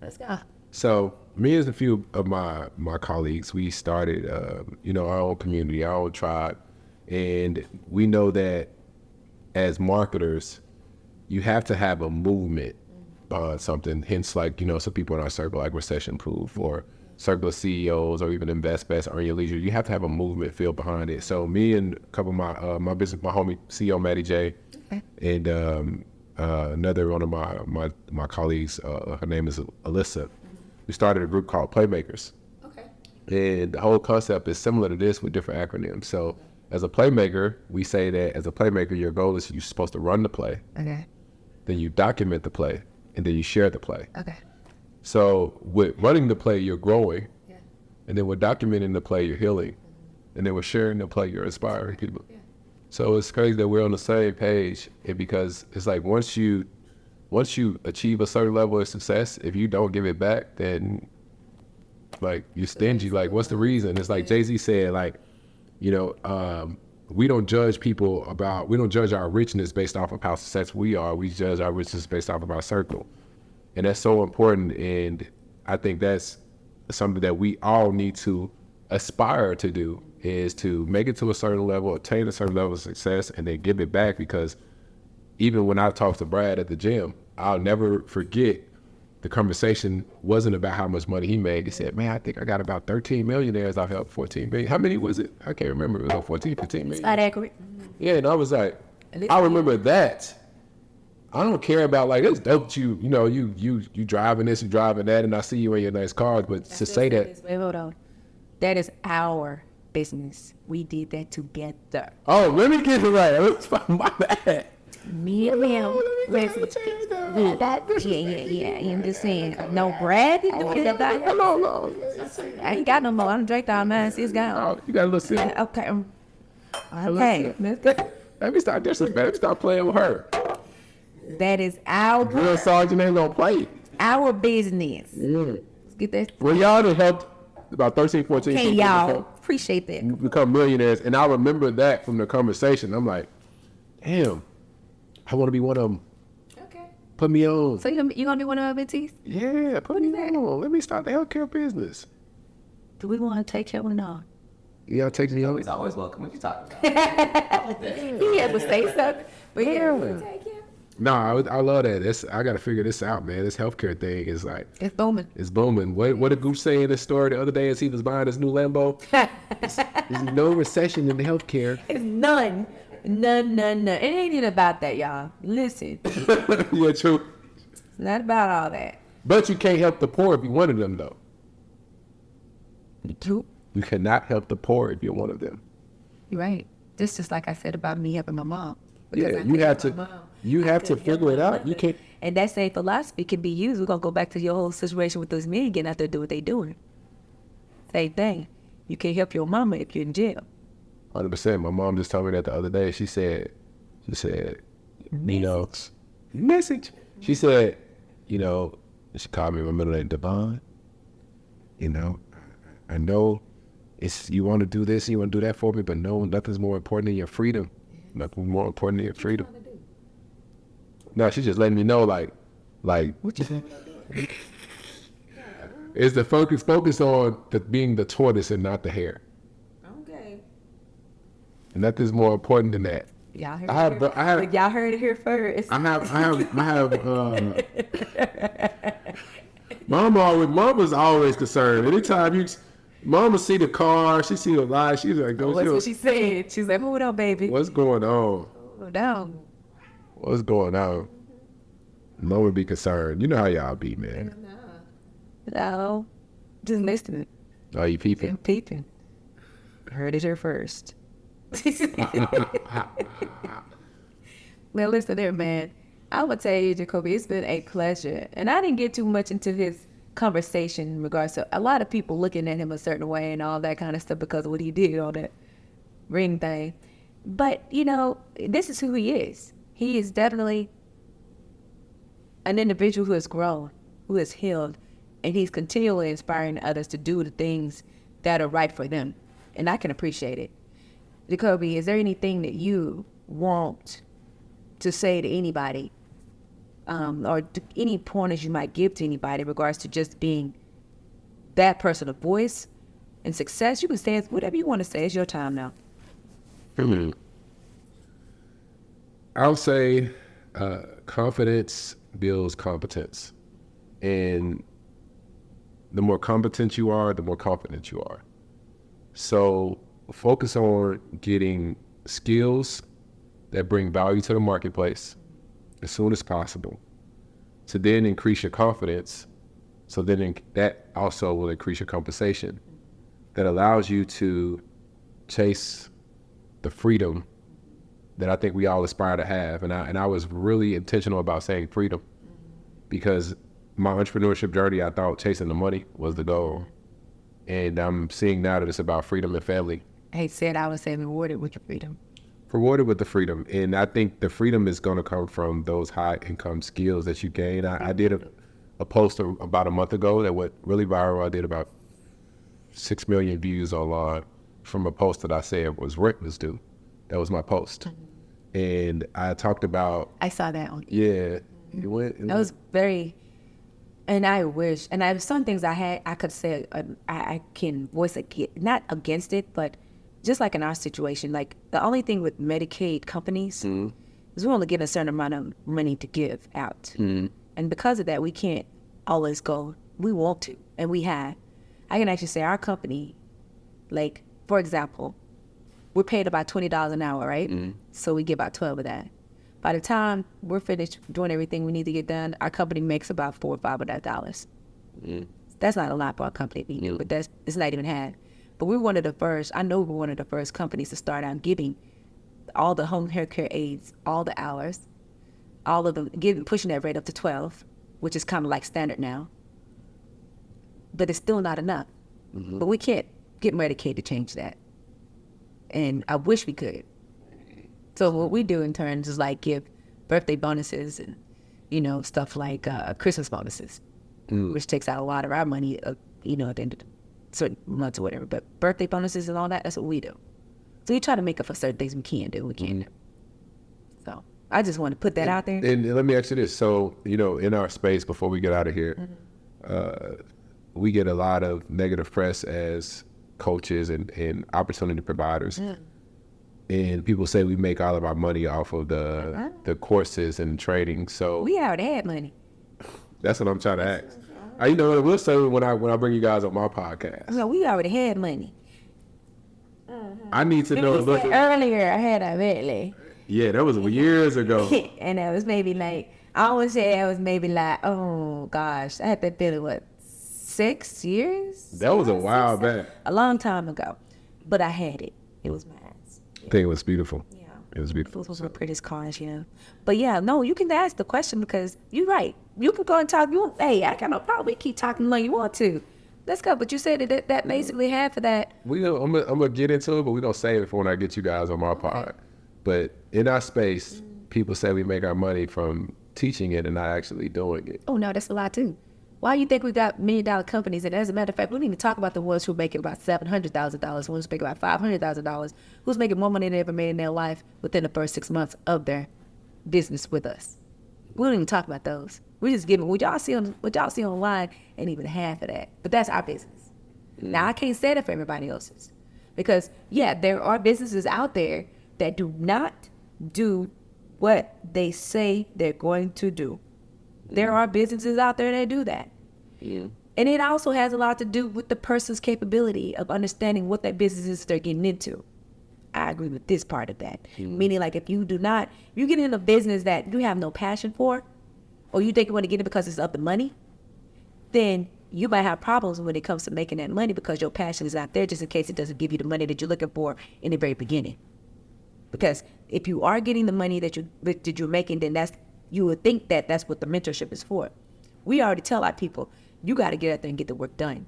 Let's go. So me and a few of my colleagues, we started our own community, our own tribe, and we know that as marketers, you have to have a movement on something. Hence, like, some people in our circle, like Recession Proof or Circle of CEOs or even Invest Best, Earn Your Leisure, you have to have a movement feel behind it. So me and a couple of my homie CEO Maddie J, and another one of my colleagues, her name is Alyssa. We started a group called Playmakers. Okay. And the whole concept is similar to this with different acronyms. So as a playmaker, we say that as a playmaker, your goal is you're supposed to run the play. Okay. Then you document the play, and then you share the play. Okay. So with running the play, you're growing. Yeah. And then with documenting the play, you're healing. And then with sharing the play, you're inspiring people. Yeah. So it's crazy that we're on the same page, because it's like once you achieve a certain level of success, if you don't give it back, then like you're stingy. Like, what's the reason? It's like Jay-Z said, like, we don't judge we don't judge our richness based off of how successful we are. We judge our richness based off of our circle. And that's so important. And I think that's something that we all need to aspire to do, is to make it to a certain level, attain a certain level of success, and then give it back. Because even when I talk to Brad at the gym, I'll never forget the conversation wasn't about how much money he made. He said, man, I think I got about 13 millionaires. I've helped 14 million. How many was it? I can't remember. It was like 14, 15 million. Not accurate. Yeah, and I was like, I remember that. I don't care about like, it's dope that you driving this, you driving that, and I see you in your nice cars, but to say that. Wait, hold on. That is our business. We did that together. Oh, let me get it right. It was my bad. Me and him. Listen, yeah. I'm just saying. No, Brad is doing that. No. I ain't got no more. I done drank all mine. It's gone. Oh, you got a little sip. Okay. Okay. Let me start disrespecting. Let me start playing with her. That is our Real sergeant ain't gonna play. our business. Let's get that. Well, y'all done helped about 13, 14 Okay, people y'all. Appreciate that. become millionaires, and I remember that from the conversation. I'm like, damn, I want to be one of them. Okay. Put me on. So you gonna be one of our mentees? Yeah, put me on. Let me start the healthcare business. Do we want to take him or not? Y'all take me on. He's always welcome. What you talking about? He had to say something, but yeah, we'll take him. No, I love that. I got to figure this out, man. This healthcare thing is like, It's booming. it's booming. What did Goose say in the story the other day as he was buying his new Lambo? There's no recession in the healthcare. It's none. It ain't even about that, y'all. Listen, Yeah, true. it's not about all that. But you can't help the poor if you're one of them, though. True. You cannot help the poor if you're one of them. You're right. Just like I said about me helping my mom. Yeah, Because I you think have my to. mom, You I have to couldn't help figure it my out. mother. You can't. And that same philosophy can be used. We're gonna go back to your whole situation with those men getting out there doing what they doing. Same thing. You can't help your mama if you're in jail. 100%. My mom just told me that the other day. She said, you know, message. She said, she called me my middle name Devon. I know you want to do this, you want to do that for me, but no, nothing's more important than your freedom. Nothing more important than your freedom. No, she's just letting me know, like, What you saying? is the focus on being the tortoise and not the hare. Okay. And nothing's more important than that. Y'all heard I have, But y'all heard it here first. Mama's always concerned. Anytime Mama see the car, she see the light, she's like, What's what she said? She's like, hold on, baby. what's going on? Hold down. What's going on? Mama be concerned. You know how y'all be, man. No. Just listening. Are you peeping? And peeping. Heard it here first. Well, listen there, man. I would tell you, Jacoby, it's been a pleasure. And I didn't get too much into his conversation in regards to a lot of people looking at him a certain way and all that kind of stuff because of what he did, all that ring thing. But, this is who he is. He is definitely an individual who has grown, who has healed, and he's continually inspiring others to do the things that are right for them. And I can appreciate it. Jacoby, is there anything that you want to say to anybody, or any pointers you might give to anybody in regards to just being that person of voice and success? You can say whatever you want to say. It's your time now. I'll say confidence builds competence. And the more competent you are, the more confident you are. So focus on getting skills that bring value to the marketplace as soon as possible to then increase your confidence. So then that also will increase your compensation that allows you to chase the freedom that I think we all aspire to have. And I was really intentional about saying freedom because my entrepreneurship journey, I thought chasing the money was the goal. And I'm seeing now that it's about freedom and family. Hey, said I was saying rewarded with your freedom. Rewarded with the freedom. And I think the freedom is going to come from those high income skills that you gain. I did a post about a month ago that went really viral. I did about 6 million views online from a post that I said was rent was due. That was my post. And I talked about. I saw that one. Yeah. That was very, and I wish, and I some things I could say, I can voice not against it, but just like in our situation, like the only thing with Medicaid companies is we only get a certain amount of money to give out. And because of that, we can't always go, we want to, and we have. I can actually say our company, like, for example, we're paid about $20 an hour, right? So we get about 12 of that. By the time we're finished doing everything we need to get done, our company makes about $4 or $5 of that dollars. That's not a lot for our company, but it's not even half. But we're one of the first, I know we're one of the first companies to start out giving all the home hair care aides, all the hours, all of them, pushing that rate up to 12, which is kind of like standard now. But it's still not enough. But we can't get Medicaid to change that. And I wish we could. So what we do in turns is like give birthday bonuses and, stuff like Christmas bonuses, which takes out a lot of our money, at the end of certain months or whatever. But birthday bonuses and all that, that's what we do. So we try to make up for certain things we can do. So I just want to put that out there. And let me ask you this. So, in our space, before we get out of here, we get a lot of negative press as coaches and opportunity providers. And people say we make all of our money off of the courses and training. So we already had money. That's what I'm trying to ask. We'll say when I bring you guys on my podcast. No, we already had money. I need to know. Earlier, I had a Bentley. Yeah, that was years ago. And that was maybe like, I always say it was maybe like, oh gosh, I had that Bentley, 6 years? That was a while back. A long time ago. But I had it. It was mine. I think it was beautiful. Yeah. It was beautiful. It was one of the prettiest cars, But yeah, no, you can ask the question because you're right. You can go and talk. Hey, I got no problem. We keep talking long you want to. Let's go. But you said that basically half of that. I'm gonna get into it, but we're gonna save it for when I get you guys on my pod. But in our space, people say we make our money from teaching it and not actually doing it. Oh no, that's a lot too. Why you think we got $1 million companies? And as a matter of fact, we don't even talk about the ones who make about $700,000, ones who make about $500,000, who's making more money than they ever made in their life within the first 6 months of their business with us. We don't even talk about those. We're just giving what y'all see online ain't even half of that. But that's our business. Now I can't say that for everybody else's. Because there are businesses out there that do not do what they say they're going to do. There are businesses out there that do that. And it also has a lot to do with the person's capability of understanding what that business is they're getting into. I agree with this part of that. Meaning like if you get in a business that you have no passion for, or you think you want to get it because it's up the money, then you might have problems when it comes to making that money because your passion is out there just in case it doesn't give you the money that you're looking for in the very beginning. Because if you are getting the money that you're making, then you would think that that's what the mentorship is for. We already tell our people, you got to get out there and get the work done.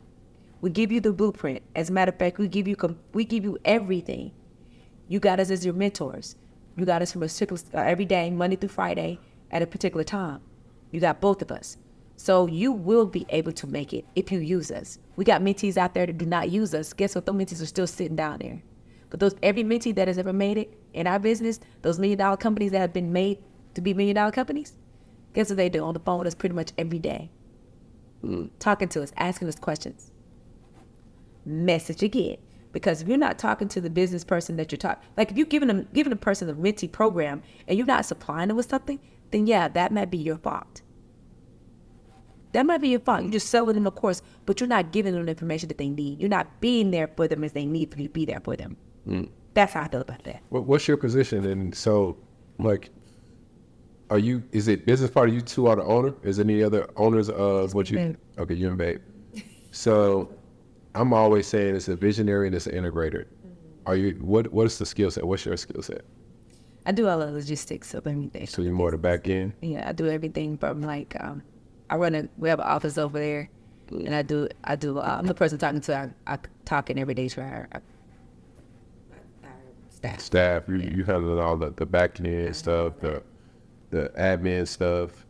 We give you the blueprint. As a matter of fact, we give you everything. You got us as your mentors. You got us from every day, Monday through Friday, at a particular time. You got both of us. So you will be able to make it if you use us. We got mentees out there that do not use us. Guess what? Those mentees are still sitting down there. But every mentee that has ever made it in our business, those $1 million companies that have been made to be $1 million companies, guess what they do on the phone with us pretty much every day? Talking to us, asking us questions. Message again. Because if you're not talking to the business person that you're talking, like if you're giving a person a mentee program and you're not supplying them with something, then that might be your fault. That might be your fault. You're just selling them a course, but you're not giving them the information that they need. You're not being there for them as they need for you to be there for them. That's how I feel about that. What's your position? And so, like, is it business partner? You two are the owner? Is there any other owners of what you? Babe. Okay, you and Babe. So, I'm always saying it's a visionary and it's an integrator. Are you? What is the skill set? What's your skill set? I do all the logistics of everything. So you're more the back end? Yeah, I do everything from like we have an office over there, and I do. I'm the person talking to I talking every day to our staff. You handle all the back end stuff, the admin stuff.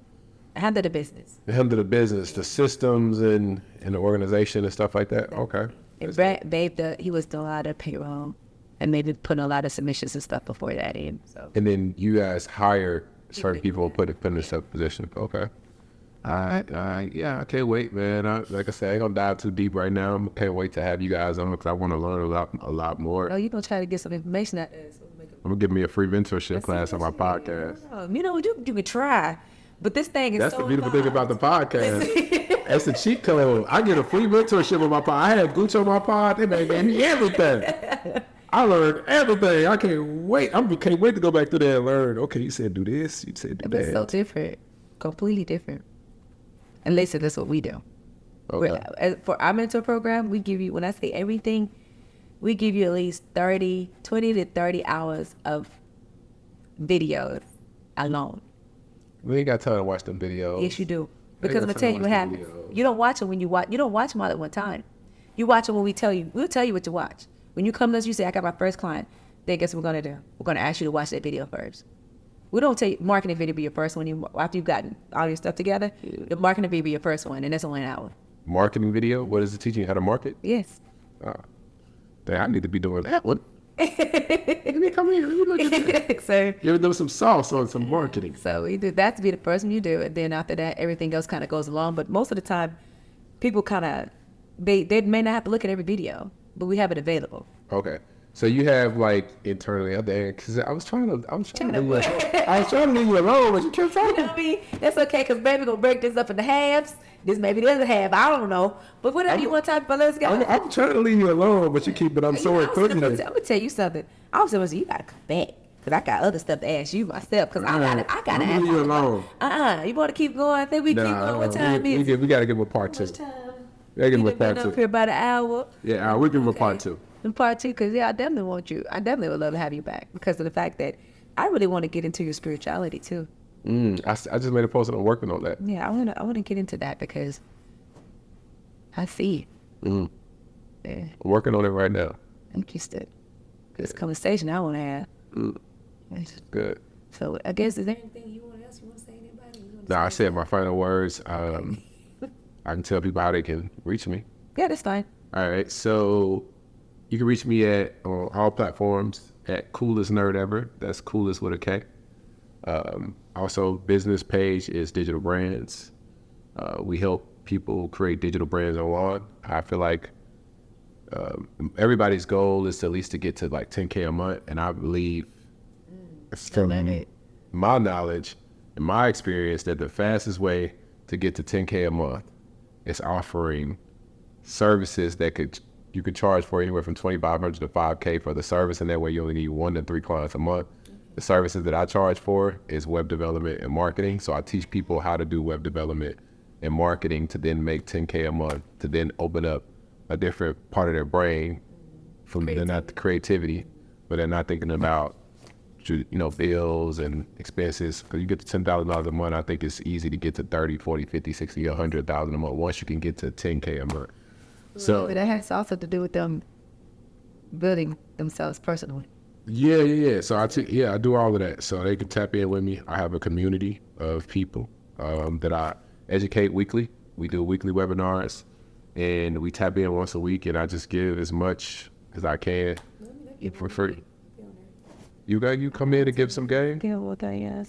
I handle the business. You handle the business, the systems and the organization and stuff like that. Okay. And Babe, he was doing a lot of payroll, and maybe putting a lot of submissions and stuff before that in. So. And then you guys hire certain people and put in a certain position. Okay. All right. Yeah, I can't wait, man. Like I said, I ain't gonna dive too deep right now. I can't wait to have you guys on because I want to learn a lot more. Oh, you gonna try to get some information out there. I'm gonna give me a free mentorship class on my podcast. You know, you can try, but this thing is That's the beautiful thing about the podcast. That's the cheat code. I get a free mentorship on my pod. I had Gucci on my pod. They gave me everything. I learned everything. I can't wait. Can't wait to go back through there and learn. Okay, you said do this. You said do It's that. so different, completely different. And listen, that's what we do. Okay. For our mentor program, we give you, when I say everything, we give you at least 20 to 30 hours of videos alone. We ain't got time to watch them videos. Yes, you do. I Because I'm ain't gonna got tell time you to what watch happens. the videos. You don't watch them when you watch. You don't watch them all at one time. You watch them when we tell you. We'll tell you what to watch. When you come to us, you say, "I got my first client." Then guess what we're gonna do? We're gonna ask you to watch that video first. We don't tell you marketing video be your first one. After you've gotten all your stuff together, the marketing video be your first one, and that's only an hour. Marketing video? What is it teaching you how to market? Yes. Dang, I need to be doing that one. Let me come here. Let me look at that. So Give them some sauce on some marketing. we do that to be the first one you do, and then after that, everything else kind of goes along. But most of the time, people kind of they may not have to look at every video, but we have it available. Okay. So you have like internally out there, because I was trying to leave you alone, but you kept You know talking. what I mean? That's okay, because baby gonna break this up into halves. This maybe the other half. I don't know. But whatever you want to talk about, let's go. I'm trying to leave you alone, but you keep. But I'm so I'm inquisitive. gonna tell you something. I was gonna say you gotta come back, because I got other stuff to ask you myself. Because I gotta I'm ask. leaving you alone. You want to keep going? I think we keep going. What time is it? we gotta give him a part two. Time. We gotta give him a We've been part up two. here about an hour. Yeah, we'll give him a part two. And part two, because I definitely want you. I definitely would love to have you back because of the fact that I really want to get into your spirituality too. I just made a post and I'm working on that. Yeah, I wanna get into that because I see it. Mm. Yeah, I'm working on it right now. interested. This conversation I want to have. Mm. Good. So I guess is there anything you want to say anybody? No, I said my final words. I can tell people how they can reach me. Yeah, that's fine. All right, so you can reach me on all platforms at Coolest Nerd Ever. That's coolest with a K. Also, business page is Digital Brands. We help people create digital brands online. I feel like everybody's goal is to at least to get to like 10K a month, and I believe from my knowledge and my experience that the fastest way to get to 10K a month is offering services that you could charge for anywhere from $2,500 to $5K for the service, and that way you only need 1 to 3 clients a month. The services that I charge for is web development and marketing. So I teach people how to do web development and marketing to then make 10K a month, to then open up a different part of their brain from they're not the creativity, but they're not thinking about bills and expenses. Because you get to $10,000 a month, I think it's easy to get to 30, 40, 50, 60, 100,000 a month once you can get to 10K a month. So But that has also to do with them building themselves personally. yeah. So I do all of that. So they can tap in with me. I have a community of people that I educate weekly. We do weekly webinars, and we tap in once a week, and I just give as much as I can for free. You come in to give some game? Yeah, well, yeah,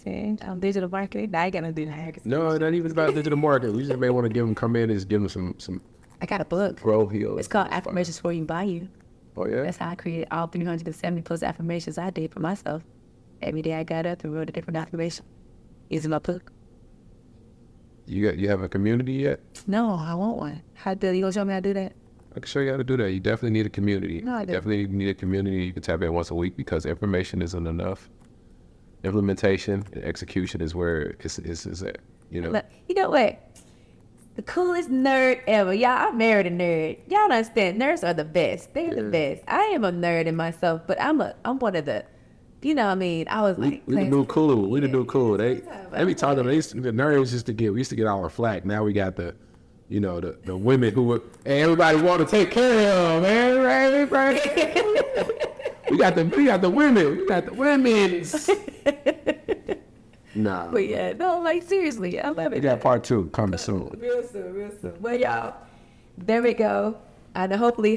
digital marketing. Now I gotta do that. No, it ain't even about digital marketing. We just may want to come in and just give them some I got a book. growth heals. It's called Affirmations for You by You. Oh yeah. That's how I created all 370 plus affirmations I did for myself. Every day I got up and wrote a different affirmation using my book. You have a community yet? No, I want one. You gonna show me how to do that? I can show you how to do that. You definitely need a community. No, I You do. definitely need a community. You can tap in once a week because information isn't enough. Implementation and execution is where it's at. Look, you know what? The coolest nerd ever. Y'all, I married a nerd. Y'all don't understand. Nerds are the best. They're the best. I am a nerd in myself, but I'm one of the, you know what I mean? I was like, We the new cool. We the new cool. They be talking. The nerds we used to get all the flack. Now we got the women who were, hey, everybody want to take care of, man. Right? we got the women. We got the women's. Nah. But yeah, no, like seriously, I love We it. got part 2 coming soon. Real soon. Well, y'all, there we go. And I hope you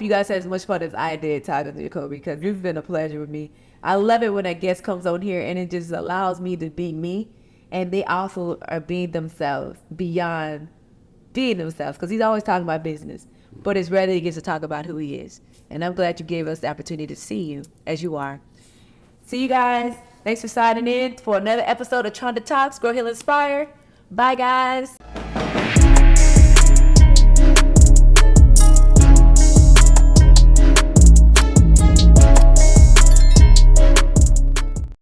guys had as much fun as I did talking to Jacoby, because it's been a pleasure with me. I love it when a guest comes on here and it just allows me to be me, and they also are being themselves beyond being themselves, because he's always talking about business, but it's rare that he gets to talk about who he is. And I'm glad you gave us the opportunity to see you as you are. See you guys. Thanks for signing in for another episode of Tronda Talks, Grow, Heal, Inspire. Bye, guys.